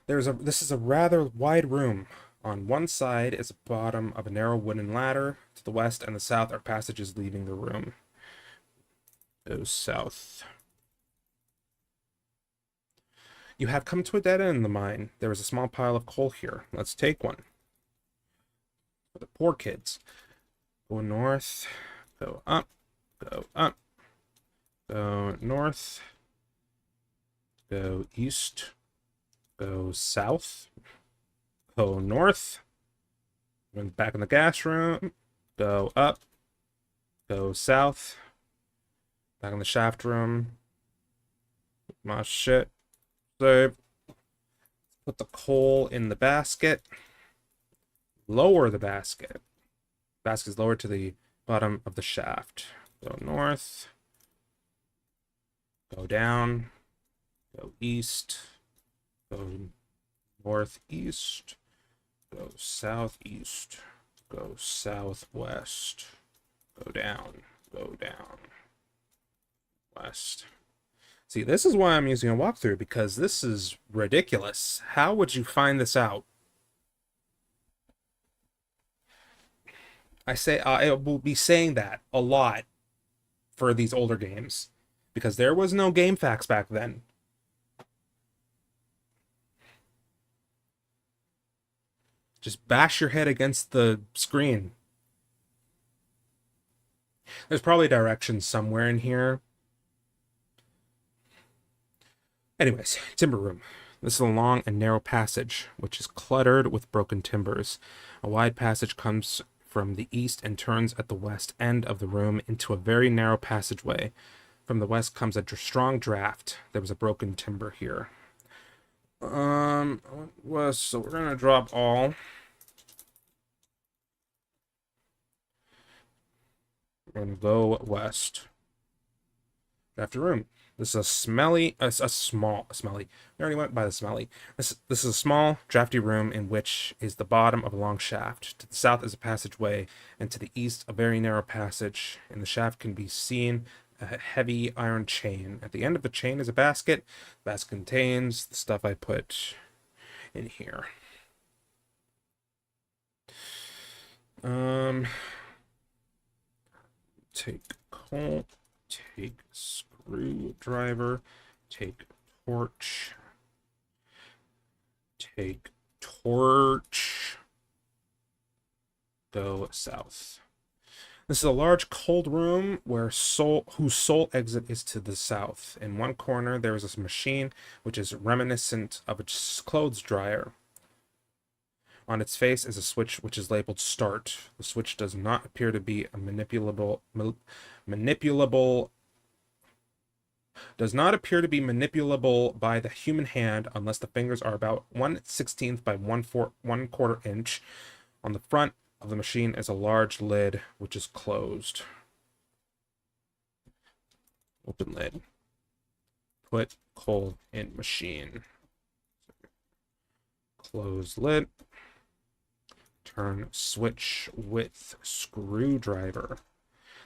This is a rather wide room. On one side is the bottom of a narrow wooden ladder. To the west and the south are passages leaving the room. Go south. You have come to a dead end in the mine. There is a small pile of coal here. Let's take one. For the poor kids. Go north. Go up. Go up. Go north. Go east. Go south. Go north. Went back in the gas room. Go up. Go south. Back in the shaft room. My shit. Save. Put the coal in the basket. Lower the basket. Basket is lowered to the bottom of the shaft. Go north. Go down. Go east. Go northeast. Go southeast. Go southwest. Go down. Go down. West. See, this is why I'm using a walkthrough, because this is ridiculous. How would you find this out? I will be saying that a lot for these older games, because there was no game facts back then. Just bash your head against the screen. There's probably directions somewhere in here. Anyways, timber room. This is a long and narrow passage, which is cluttered with broken timbers. A wide passage comes from the east and turns at the west end of the room into a very narrow passageway. From the west comes a strong draft. There was a broken timber here. So we're gonna drop all. We're gonna go west. Draft a room. This is a smelly. Smelly. We already went by the smelly. This is a small, drafty room in which is the bottom of a long shaft. To the south is a passageway, and to the east a very narrow passage. In the shaft can be seen a heavy iron chain. At the end of the chain is a basket. The basket contains the stuff I put in here. Take coal. Take screwdriver. Take torch. Take torch. Go south. This is a large cold room whose sole exit is to the south. In one corner there is a machine which is reminiscent of a clothes dryer. On its face is a switch which is labeled start. The switch does not appear to be a manipulable does not appear to be manipulable by the human hand unless the fingers are about 1/16 by 1/4 inch. On the front of the machine is a large lid which is closed. Open lid. Put coal in machine. Close lid. Turn switch with screwdriver.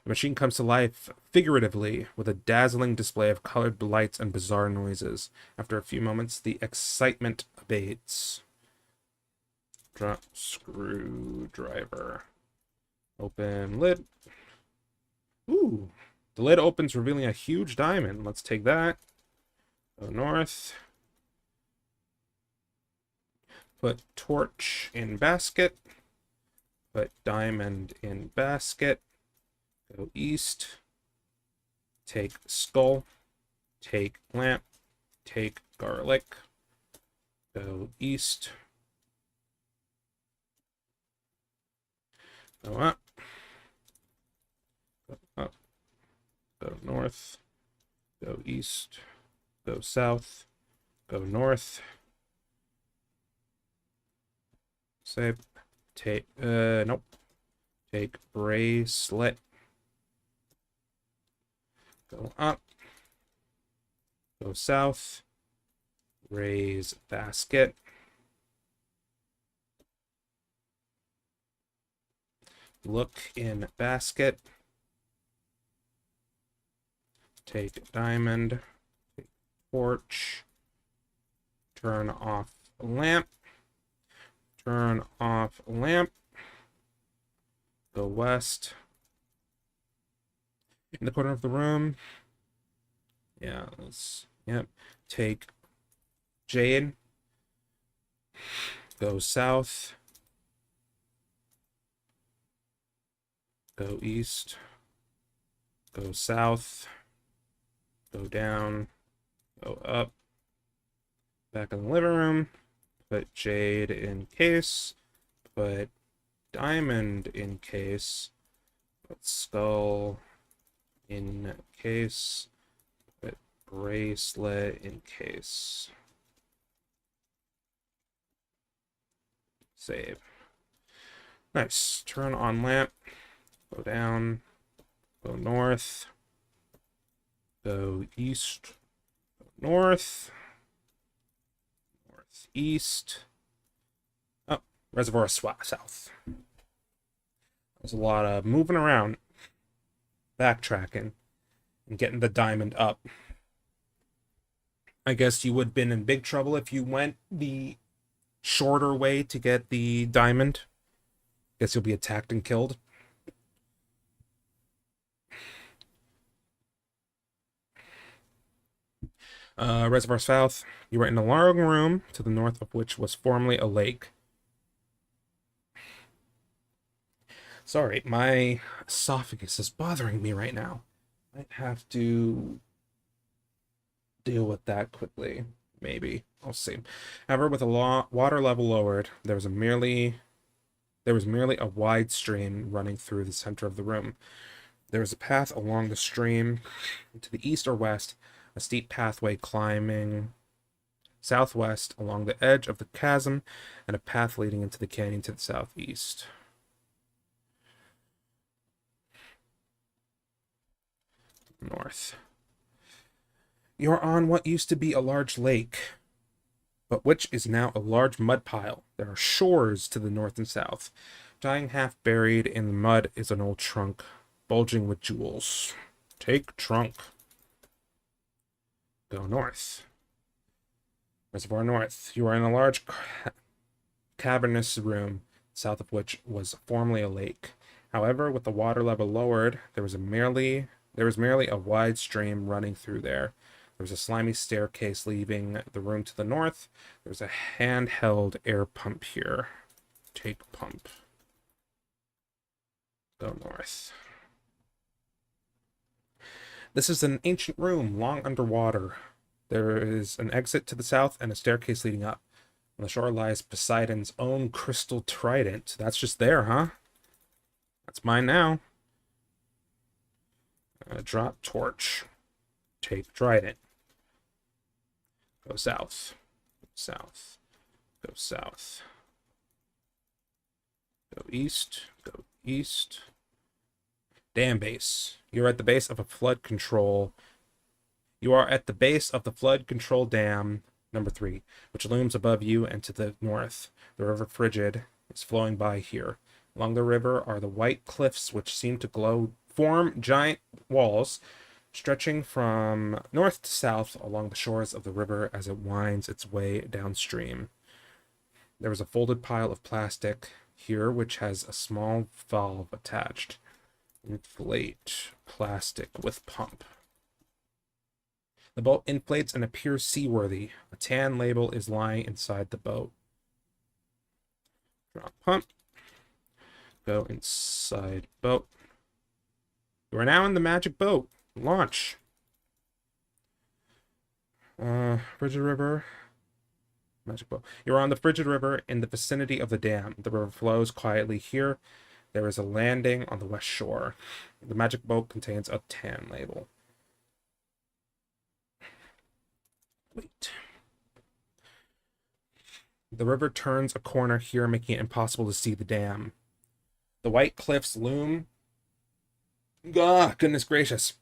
The machine comes to life figuratively with a dazzling display of colored lights and bizarre noises. After a few moments, the excitement abates. Drop screwdriver. Open lid. Ooh. The lid opens, revealing a huge diamond. Let's take that. Go north. Put torch in basket. Put diamond in basket. Go east. Take skull. Take lamp. Take garlic. Go east. Go up. Go up. Go north. Go east. Go south. Go north. Save. Take, nope. Take bracelet. Go up. Go south. Raise basket. Look in basket. Take diamond. Take torch. Turn off lamp. Turn off lamp. Go west. In the corner of the room. Yeah, yep. Take jade. Go south. Go east. Go south. Go down. Go up. Back in the living room. Put jade in case. Put diamond in case. Put skull in case. Put bracelet in case. Save. Nice. Turn on lamp. Go down. Go north. Go east. Go north. Northeast. Oh, reservoir south. There's a lot of moving around, backtracking, and getting the diamond up. I guess you would have been in big trouble if you went the shorter way to get the diamond. Guess you'll be attacked and killed. Reservoir south. You were in a long room to the north of which was formerly a lake. Sorry, my esophagus is bothering me right now. Might have to deal with that quickly. Maybe. I'll see. However, with the water level lowered, there was merely a wide stream running through the center of the room. There was a path along the stream to the east or west, a steep pathway climbing southwest along the edge of the chasm, and a path leading into the canyon to the southeast. North. You're on what used to be a large lake, but which is now a large mud pile. There are shores to the north and south. Dying half buried in the mud is an old trunk, bulging with jewels. Take trunk. Go north. Reservoir north. You are in a large cavernous room, south of which was formerly a lake. However, with the water level lowered, there was merely a wide stream running through there. There was a slimy staircase leaving the room to the north. There's a handheld air pump here. Take pump. Go north. This is an ancient room, long underwater. There is an exit to the south and a staircase leading up. On the shore lies Poseidon's own crystal trident. That's just there, huh? That's mine now. Drop torch. Take trident. Go south. Go south. Go south. Go east. Go east. Dam base. You're at the base of a flood control. You are at the base of the flood control dam number 3, which looms above you and to the north. The river Frigid is flowing by here. Along the river are the white cliffs which seem to form giant walls stretching from north to south along the shores of the river as it winds its way downstream. There is a folded pile of plastic here which has a small valve attached. Inflate plastic with pump. The boat inflates and appears seaworthy. A tan label is lying inside the boat. Drop pump. Go inside boat. You are now in the magic boat. Launch. Frigid River. Magic boat. You're on the Frigid River in the vicinity of the dam. The river flows quietly here. There is a landing on the west shore. The magic boat contains a tan label. Wait. The river turns a corner here, making it impossible to see the dam. The white cliffs loom. Goodness gracious.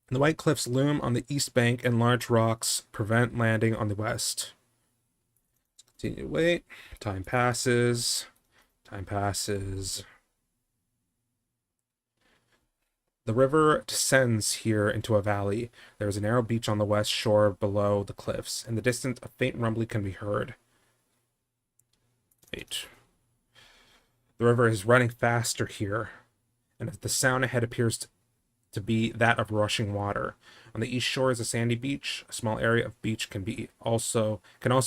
The white cliffs loom on the east bank, and large rocks prevent landing on the west. Continue to wait. Time passes. Time passes. The river descends here into a valley. There is a narrow beach on the west shore below the cliffs. In the distance, a faint rumbling can be heard. Wait. The river is running faster here, and the sound ahead appears to be that of rushing water. On the east shore is a sandy beach. A small area of beach can also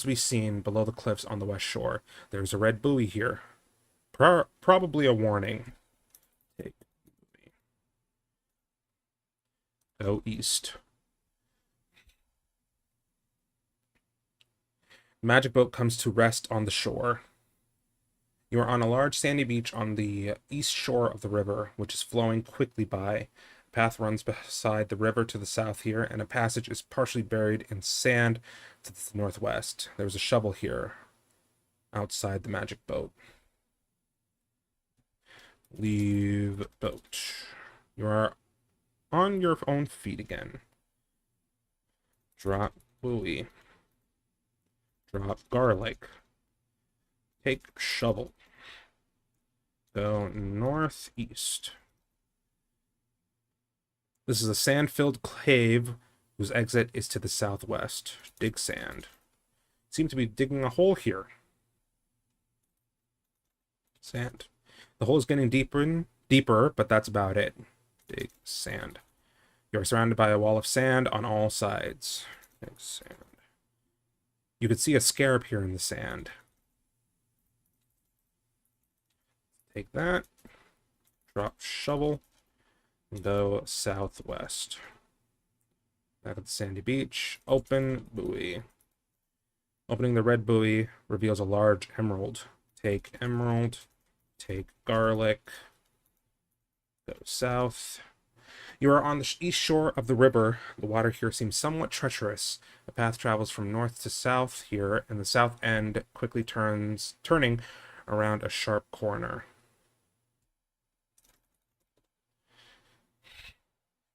be seen below the cliffs on the west shore. There is a red buoy here. Probably a warning. Take buoy. Go east. The magic boat comes to rest on the shore. You are on a large sandy beach on the east shore of the river, which is flowing quickly by. A path runs beside the river to the south here, and a passage is partially buried in sand to the northwest. There's a shovel here outside the magic boat. Leave boat. You are on your own feet again. Drop buoy. Drop garlic. Take shovel. Go northeast. This is a sand-filled cave whose exit is to the southwest. Dig sand. Seem to be digging a hole here. Sand. The hole is getting deeper, but that's about it. Dig sand. You are surrounded by a wall of sand on all sides. Dig sand. You could see a scarab here in the sand. Take that. Drop shovel. And go southwest. Back at the sandy beach. Open buoy. Opening the red buoy reveals a large emerald. Take emerald. Take garlic. Go south. You are on the east shore of the river. The water here seems somewhat treacherous. The path travels from north to south here, and the south end quickly turning around a sharp corner.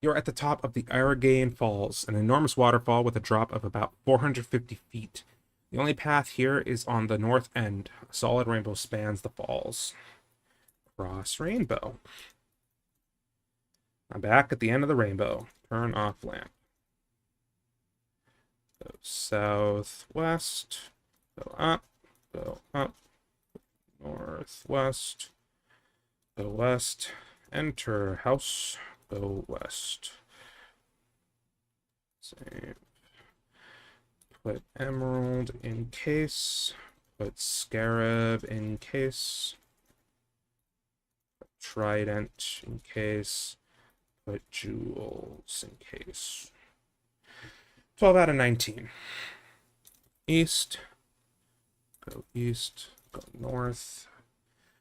You're at the top of the Irrigain Falls, an enormous waterfall with a drop of about 450 feet. The only path here is on the north end. A solid rainbow spans the falls. Cross rainbow. I'm back at the end of the rainbow. Turn off lamp. Go southwest. Go up. Go up. Northwest. Go west. Enter house. Go west. Save. Put emerald in case. Put scarab in case. Put trident in case. Put jewels in case. 12 out of 19. East. Go east. Go north.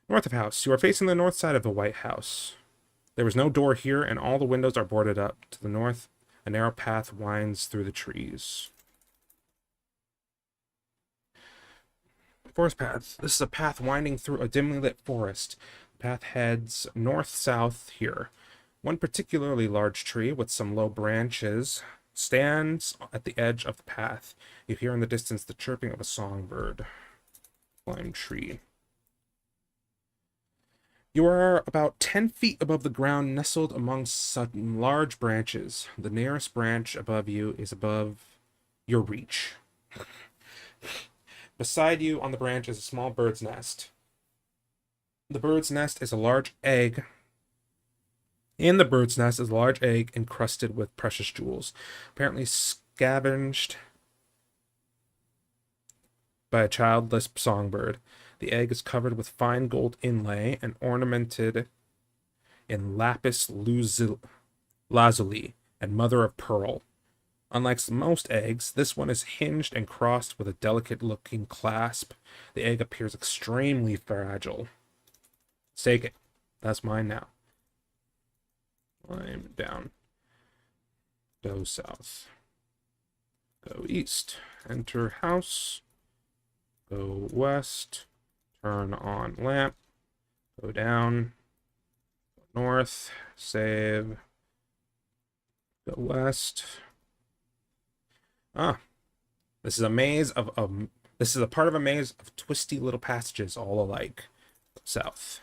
North of house. You are facing the north side of the White House. There is no door here, and all the windows are boarded up. To the north, a narrow path winds through the trees. Forest path. This is a path winding through a dimly lit forest. The path heads north-south here. One particularly large tree with some low branches stands at the edge of the path. You hear in the distance the chirping of a songbird. Lime tree. You are about 10 feet above the ground, nestled among some large branches. The nearest branch above you is above your reach. Beside you on the branch is a small bird's nest. The bird's nest is a large egg. In the bird's nest is a large egg encrusted with precious jewels, apparently scavenged by a childless songbird. The egg is covered with fine gold inlay and ornamented in lapis lazuli and mother of pearl. Unlike most eggs, this one is hinged and crossed with a delicate-looking clasp. The egg appears extremely fragile. Take it. That's mine now. I'm down. Go south. Go east. Enter house. Go west. Turn on lamp. Go down. Go north. Save. Go west. Ah, this is a maze of this is a part of a maze of twisty little passages all alike. Go south.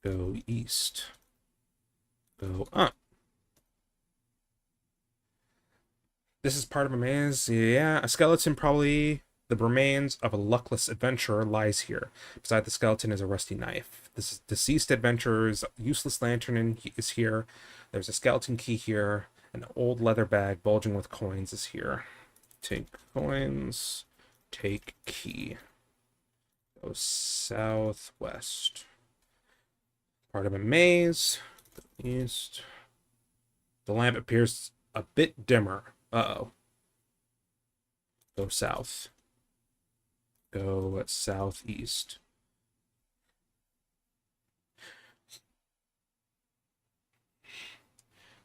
Go east. Go up. This is part of a maze. Yeah, a skeleton, probably the remains of a luckless adventurer, lies here. Beside the skeleton is a rusty knife. This deceased adventurer's useless lantern is here. There's a skeleton key here. An old leather bag bulging with coins is here. Take coins. Take key. Go southwest. Part of a maze. Go east. The lamp appears a bit dimmer. Uh-oh. Go south. Go southeast.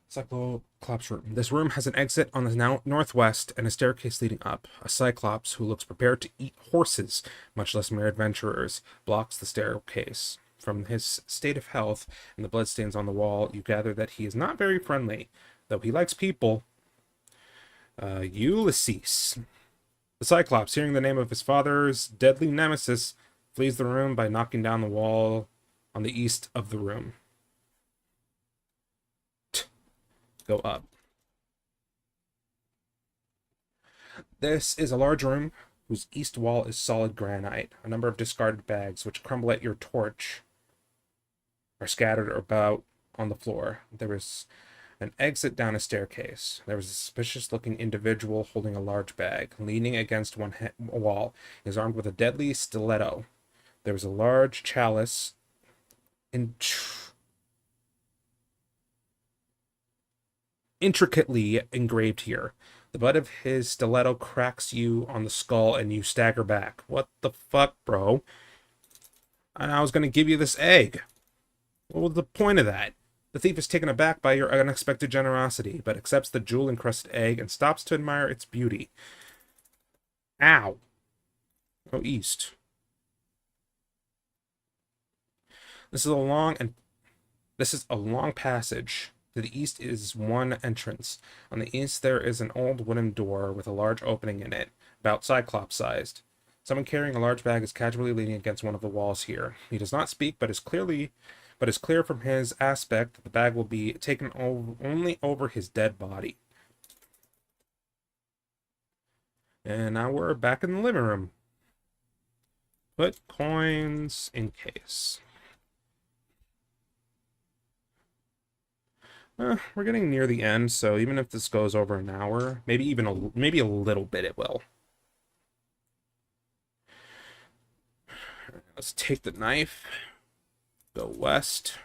Cyclops room. This room has an exit on the northwest and a staircase leading up. A Cyclops, who looks prepared to eat horses, much less mere adventurers, blocks the staircase. From his state of health and the bloodstains on the wall, you gather that he is not very friendly, though he likes people. Ulysses. The Cyclops, hearing the name of his father's deadly nemesis, flees the room by knocking down the wall on the east of the room. Go up. This is a large room whose east wall is solid granite. A number of discarded bags, which crumble at your torch, are scattered about on the floor. There is an exit down a staircase. There is a suspicious-looking individual holding a large bag, leaning against one wall. He is armed with a deadly stiletto. There is a large chalice intricately engraved here. The butt of his stiletto cracks you on the skull and you stagger back. What the fuck, bro? And I was going to give you this egg. What was the point of that? The thief is taken aback by your unexpected generosity, but accepts the jewel-encrusted egg and stops to admire its beauty. Ow. Go east. This is a long passage. To the east is one entrance. On the east there is an old wooden door with a large opening in it, about Cyclops-sized. Someone carrying a large bag is casually leaning against one of the walls here. He does not speak, but is clear from his aspect that the bag will be taken only over his dead body. And now we're back in the living room. Put coins in case. We're getting near the end, so even if this goes over an hour, maybe a little bit, it will. Let's take the knife. Go west.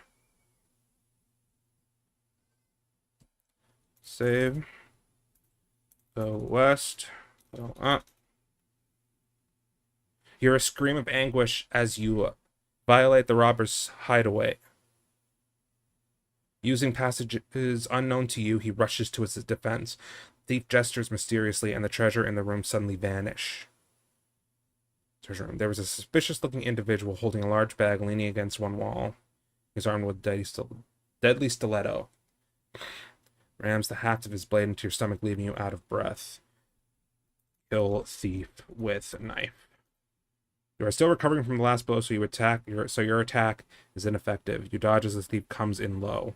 Save. Go west. Go up. Hear a scream of anguish as you violate the robber's hideaway. Using passages unknown to you, he rushes to his defense. Thief gestures mysteriously, and the treasure in the room suddenly vanish. Treasure room. There was a suspicious-looking individual holding a large bag leaning against one wall. He's armed with deadly stiletto. Rams the haft of his blade into your stomach, leaving you out of breath. Kill thief with a knife. You are still recovering from the last blow, so your attack is ineffective. You dodge as the thief comes in low.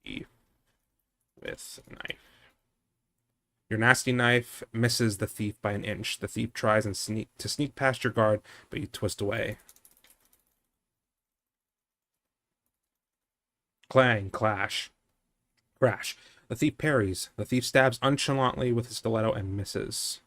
Thief with a knife. Your nasty knife misses the thief by an inch. The thief tries to sneak past your guard, but you twist away. Clang, clash, crash. The thief parries. The thief stabs nonchalantly with his stiletto and misses.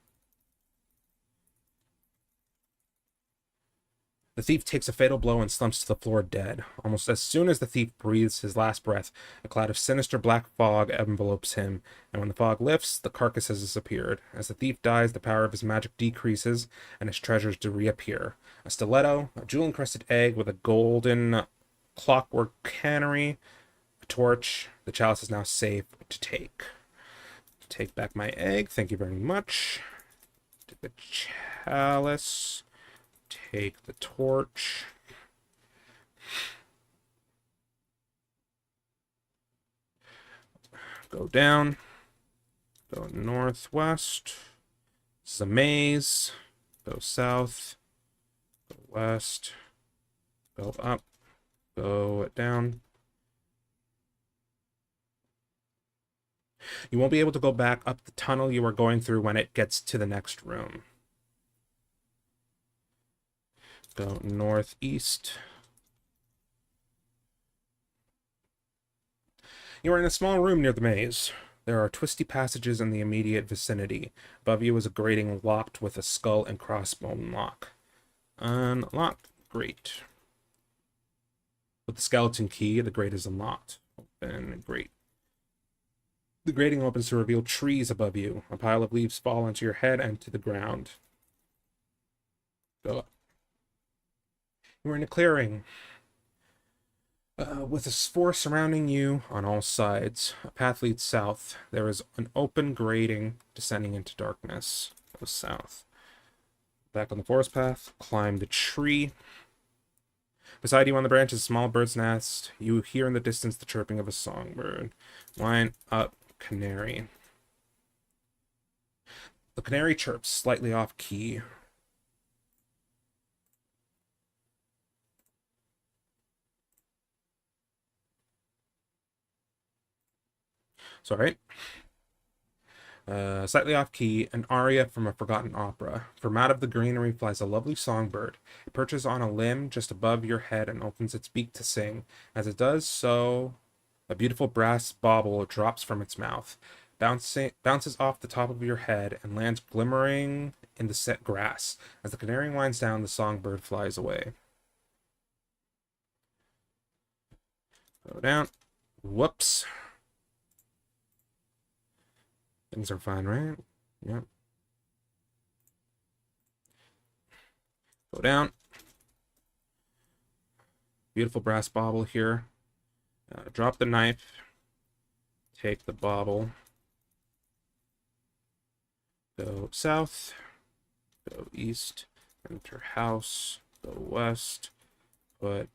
The thief takes a fatal blow and slumps to the floor dead. Almost as soon as the thief breathes his last breath, a cloud of sinister black fog envelopes him, and when the fog lifts, the carcass has disappeared. As the thief dies, the power of his magic decreases, and his treasures reappear. A stiletto, a jewel-encrusted egg with a golden clockwork cannery, a torch. The chalice is now safe to take. Take back my egg, thank you very much. Take the chalice. Take the torch. Go down. Go northwest. This is a maze. Go south. Go west. Go up. Go down. You won't be able to go back up the tunnel you are going through when it gets to the next room. Go northeast. You are in a small room near the maze. There are twisty passages in the immediate vicinity. Above you is a grating locked with a skull and crossbone lock. Unlock. Great. With the skeleton key, the grate is unlocked. Open. Great. The grating opens to reveal trees above you. A pile of leaves fall onto your head and to the ground. Go up. You are in a clearing with a forest surrounding you on all sides. A path leads south. There is an open grating descending into darkness. Go south. Back on the forest path. Climb the tree. Beside you on the branch is a small bird's nest. You hear in the distance the chirping of a songbird. Line up, canary. The canary chirps slightly off key. Sorry. Slightly off key, an aria from a forgotten opera. From out of the greenery flies a lovely songbird. It perches on a limb just above your head and opens its beak to sing. As it does so, a beautiful brass bauble drops from its mouth, bounces off the top of your head, and lands glimmering in the set grass. As the canary winds down, the songbird flies away. Go down. Whoops. Things are fine, right? Yep. Go down. Beautiful brass bauble here. Drop the knife. Take the bauble. Go south. Go east. Enter house. Go west. Put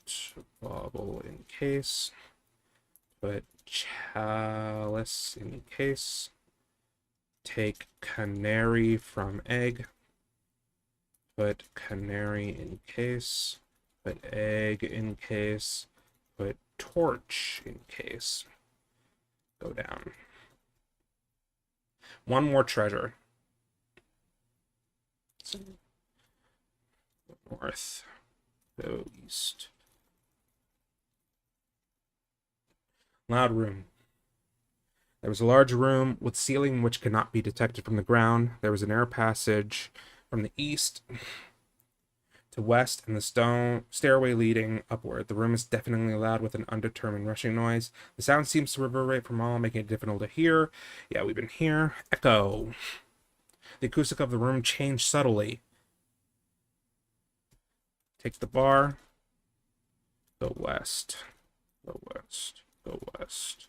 bauble in case. Put chalice in case. Take canary from egg. Put canary in case. Put egg in case. Put torch in case. Go down. One more treasure. Go north. Go east. Loud room. There was a large room with ceiling which could not be detected from the ground. There was a narrow passage from the east to west and the stone stairway leading upward. The room is deafeningly loud with an undetermined rushing noise. The sound seems to reverberate from all, making it difficult to hear. Yeah, we've been here. Echo. The acoustic of the room changed subtly. Take the bar. Go west. Go west. Go west.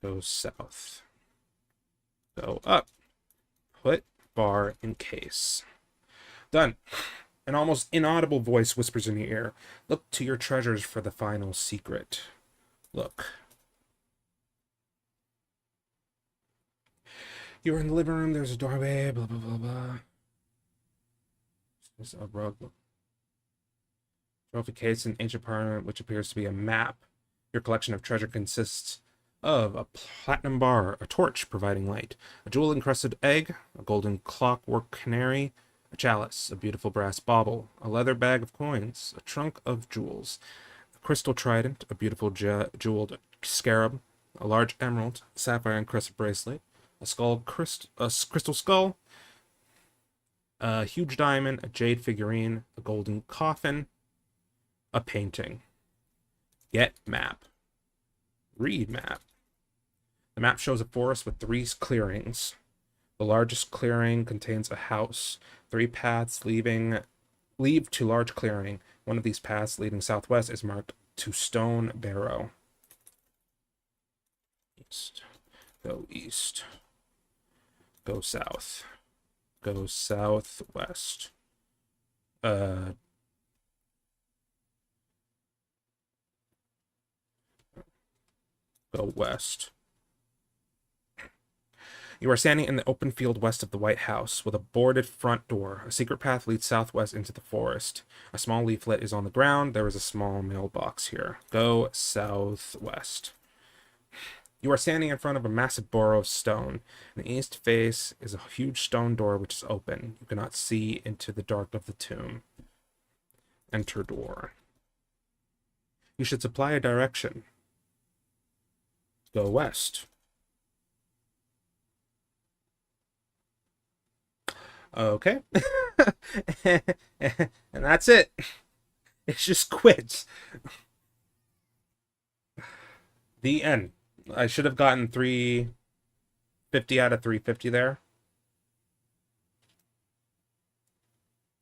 Go south. Go up. Put bar in case. Done. An almost inaudible voice whispers in your ear. Look to your treasures for the final secret. Look. You're in the living room. There's a doorway. Blah, blah, blah, blah. There's a rug. Trophy case, an ancient parliament, which appears to be a map. Your collection of treasure consists of a platinum bar, a torch providing light, a jewel-encrusted egg, a golden clockwork canary, a chalice, a beautiful brass bauble, a leather bag of coins, a trunk of jewels, a crystal trident, a beautiful jeweled scarab, a large emerald, sapphire-encrusted bracelet, a crystal skull, a huge diamond, a jade figurine, a golden coffin, a painting. Get map. Read map. The map shows a forest with 3 clearings. The largest clearing contains a house. 3 paths lead to large clearing. One of these paths leading southwest is marked to Stone Barrow. East. Go east. Go south. Go southwest. Go west. You are standing in the open field west of the White House, with a boarded front door. A secret path leads southwest into the forest. A small leaflet is on the ground. There is a small mailbox here. Go southwest. You are standing in front of a massive borough of stone. In the east face is a huge stone door which is open. You cannot see into the dark of the tomb. Enter door. You should supply a direction. Go west. Okay. And that's it. It just quits. The end. I should have gotten 350 out of 350 there.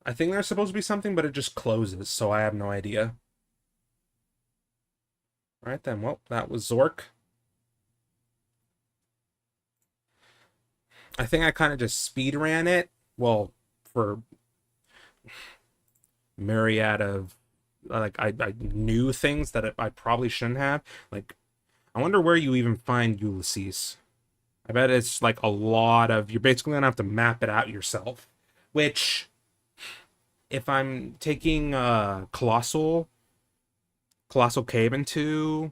I think there's supposed to be something, but it just closes, so I have no idea. Alright then, well, that was Zork. I think I kind of just speed ran it. Well, for myriad of, like, I knew things that I probably shouldn't have. Like, I wonder where you even find Ulysses. I bet it's like a lot of, you're basically gonna have to map it out yourself. Which, if I'm taking Colossal Cave into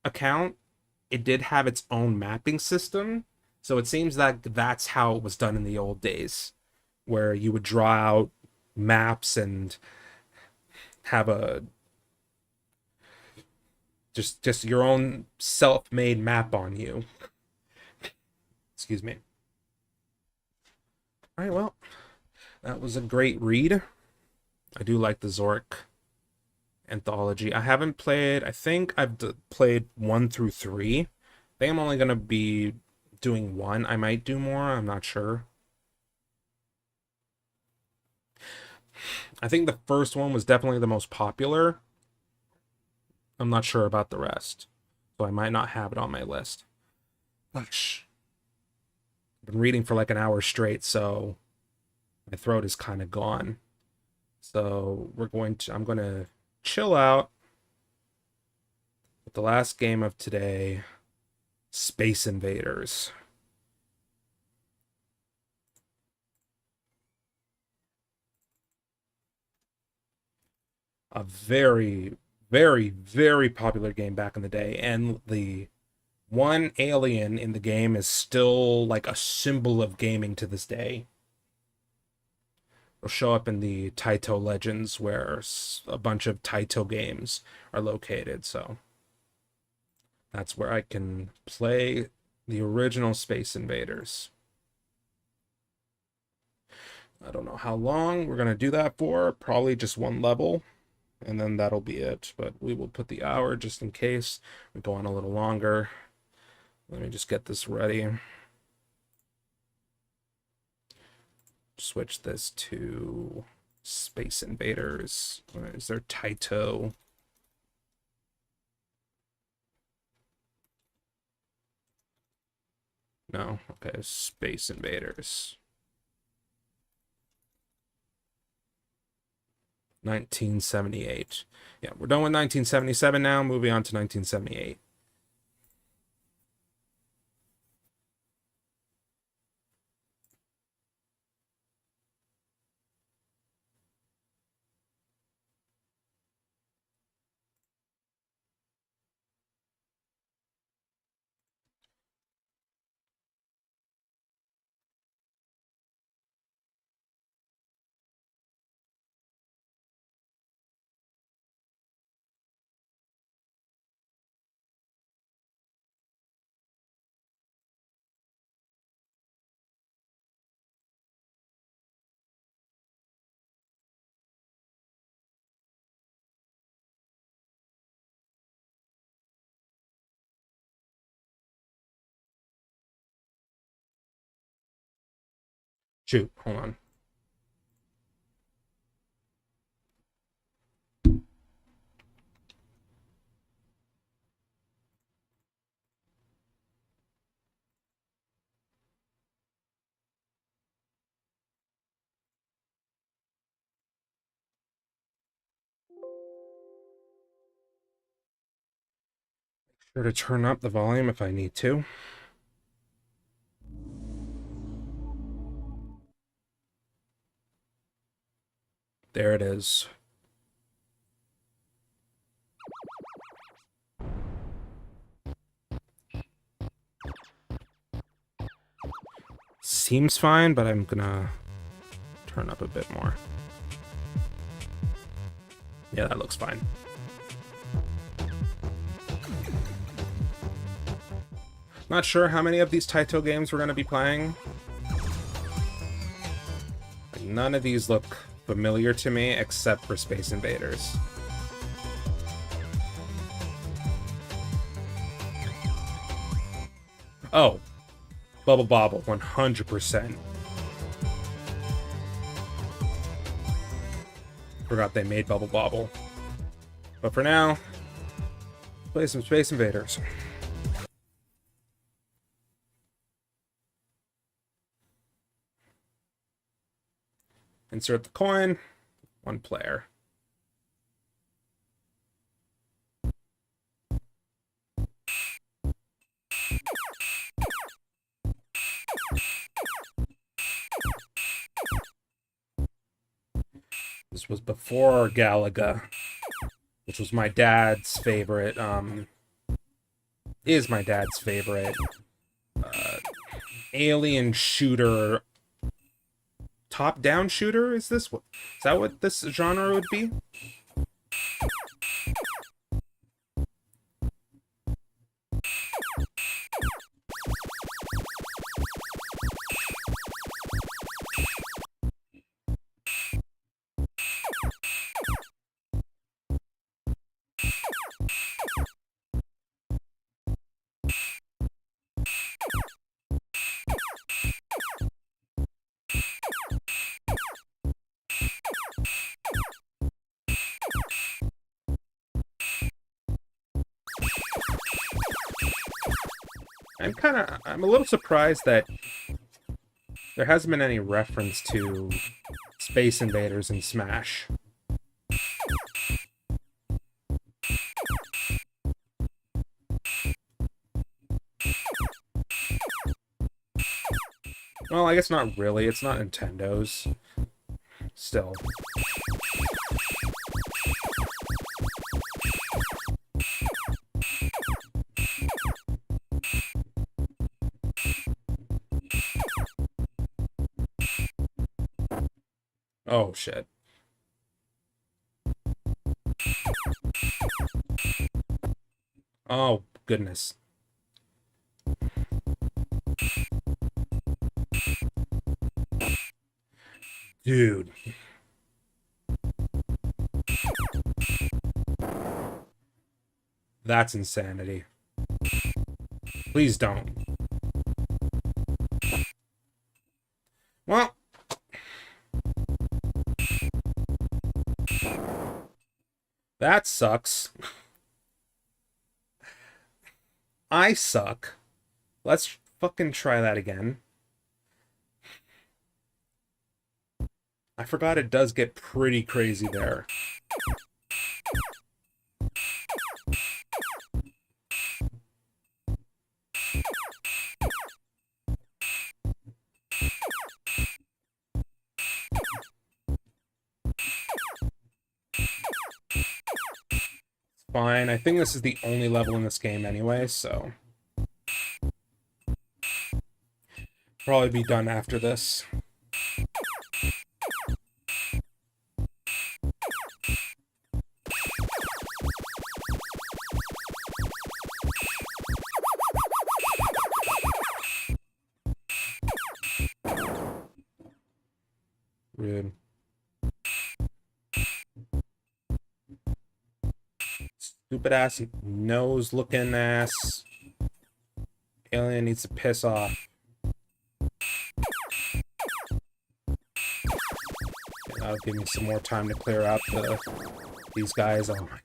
account, it did have its own mapping system. So it seems that that's how it was done in the old days, where you would draw out maps and have a just your own self-made map on you. Excuse me. All right, well, that was a great read. I do like the Zork anthology. I haven't played, I think I've played 1 through 3. I think I'm only going to be doing 1. I might do more, I'm not sure. I think the first one was definitely the most popular. I'm not sure about the rest, so I might not have it on my list. Gosh. I've been reading for like an hour straight, so my throat is kind of gone. So I'm going to chill out with the last game of today, Space Invaders. A very, very, very popular game back in the day, and the one alien in the game is still like a symbol of gaming to this day. It'll show up in the Taito Legends, where a bunch of Taito games are located, so that's where I can play the original Space Invaders. I don't know how long we're going to do that for, probably just 1 level, and then that'll be it, but we will put the hour just in case we go on a little longer. Let me just get this ready. Switch this to Space Invaders. Where is there Taito? No. Okay, Space Invaders. 1978. Yeah, we're done with 1977 now. Moving on to 1978. Shoot, hold on. Sure to turn up the volume if I need to. There it is. Seems fine, but I'm gonna turn up a bit more. Yeah, that looks fine. Not sure how many of these Taito games we're going to be playing. None of these look familiar to me except for Space Invaders. Oh, Bubble Bobble, 100%. Forgot they made Bubble Bobble. But for now, play some Space Invaders. Insert the coin, one player. This was before Galaga, which was my dad's favorite, is my dad's favorite alien shooter, top-down shooter. Is that what this genre would be? I'm a little surprised that there hasn't been any reference to Space Invaders in Smash. Well, I guess not really. It's not Nintendo's. Still. Oh, shit. Oh, goodness. Dude. That's insanity. Please don't. Well. That sucks. I suck. Let's fucking try that again. I forgot it does get pretty crazy there. Fine. I think this is the only level in this game anyway, so probably be done after this. Rude. Stupid ass nose looking ass alien needs to piss off. That'll give me some more time to clear out these guys. Oh my.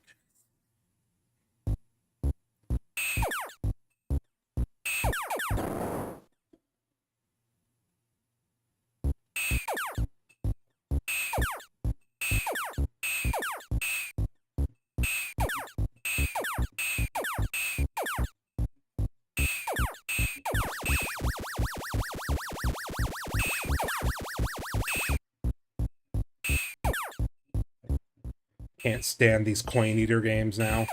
Can't stand these coin eater games now.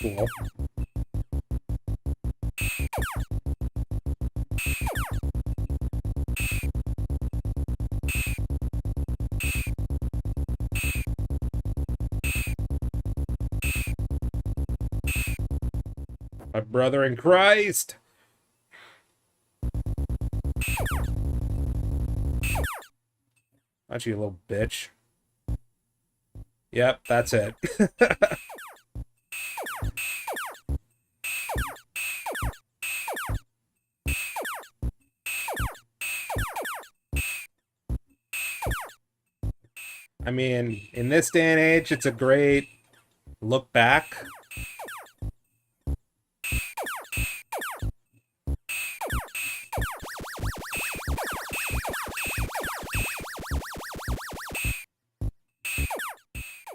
Cool. My brother in Christ! Aren't you a little bitch? Yep, that's it. I mean, in this day and age, it's a great look back.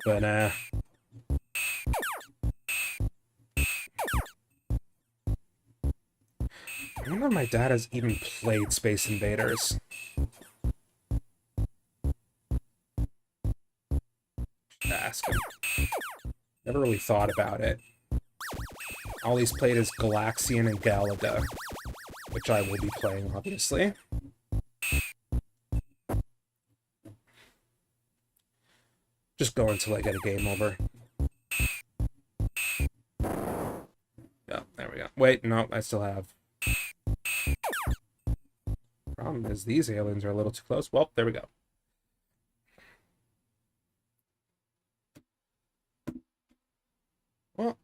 But, I don't know if my dad has even played Space Invaders. Should ask him. Never really thought about it. All he's played is Galaxian and Galaga, which I will be playing, obviously. Just go until I get a game over. Yeah, there we go. Wait, no, I still have. Problem is these aliens are a little too close. Well, there we go. Well,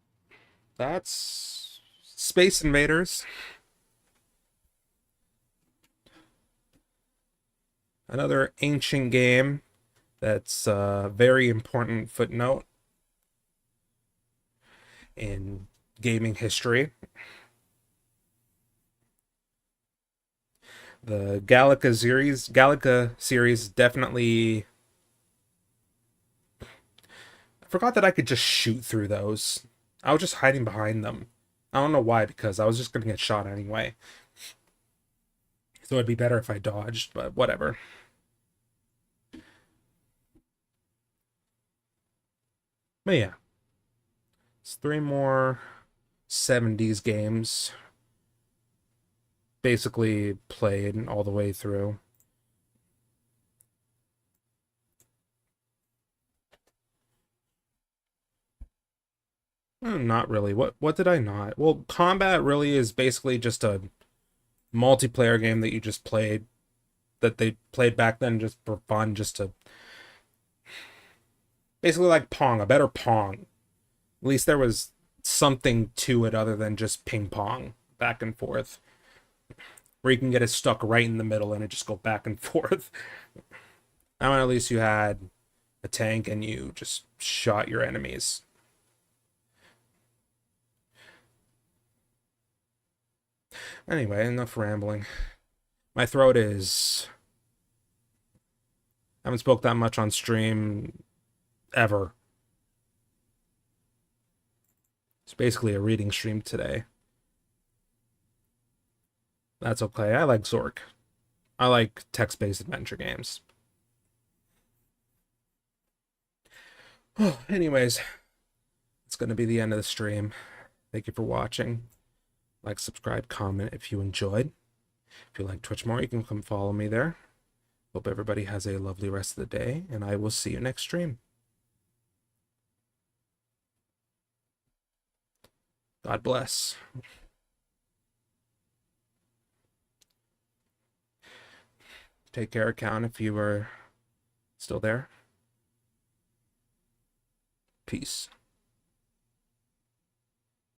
that's Space Invaders. Another ancient game that's a very important footnote in gaming history. The Galaga series definitely. I forgot that I could just shoot through those. I was just hiding behind them. I don't know why, because I was just gonna get shot anyway. So it'd be better if I dodged, but whatever. But yeah. It's 3 more 70s games. Basically played all the way through. Not really. What did I not? Well, combat really is basically just a multiplayer game that you just played, that they played back then just for fun, just to basically like Pong, a better Pong. At least there was something to it other than just ping pong. back and forth, where you can get it stuck right in the middle and it just go back and forth. Now at least you had a tank and you just shot your enemies. Anyway, enough rambling. My throat is... I haven't spoke that much on stream ever. It's basically a reading stream today. That's okay. I like Zork. I like text-based adventure games. Anyways, it's going to be the end of the stream. Thank you for watching. Like, subscribe, comment if you enjoyed. If you like Twitch more, you can come follow me there. Hope everybody has a lovely rest of the day, and I will see you next stream. God bless. Take care, account, if you are still there. Peace.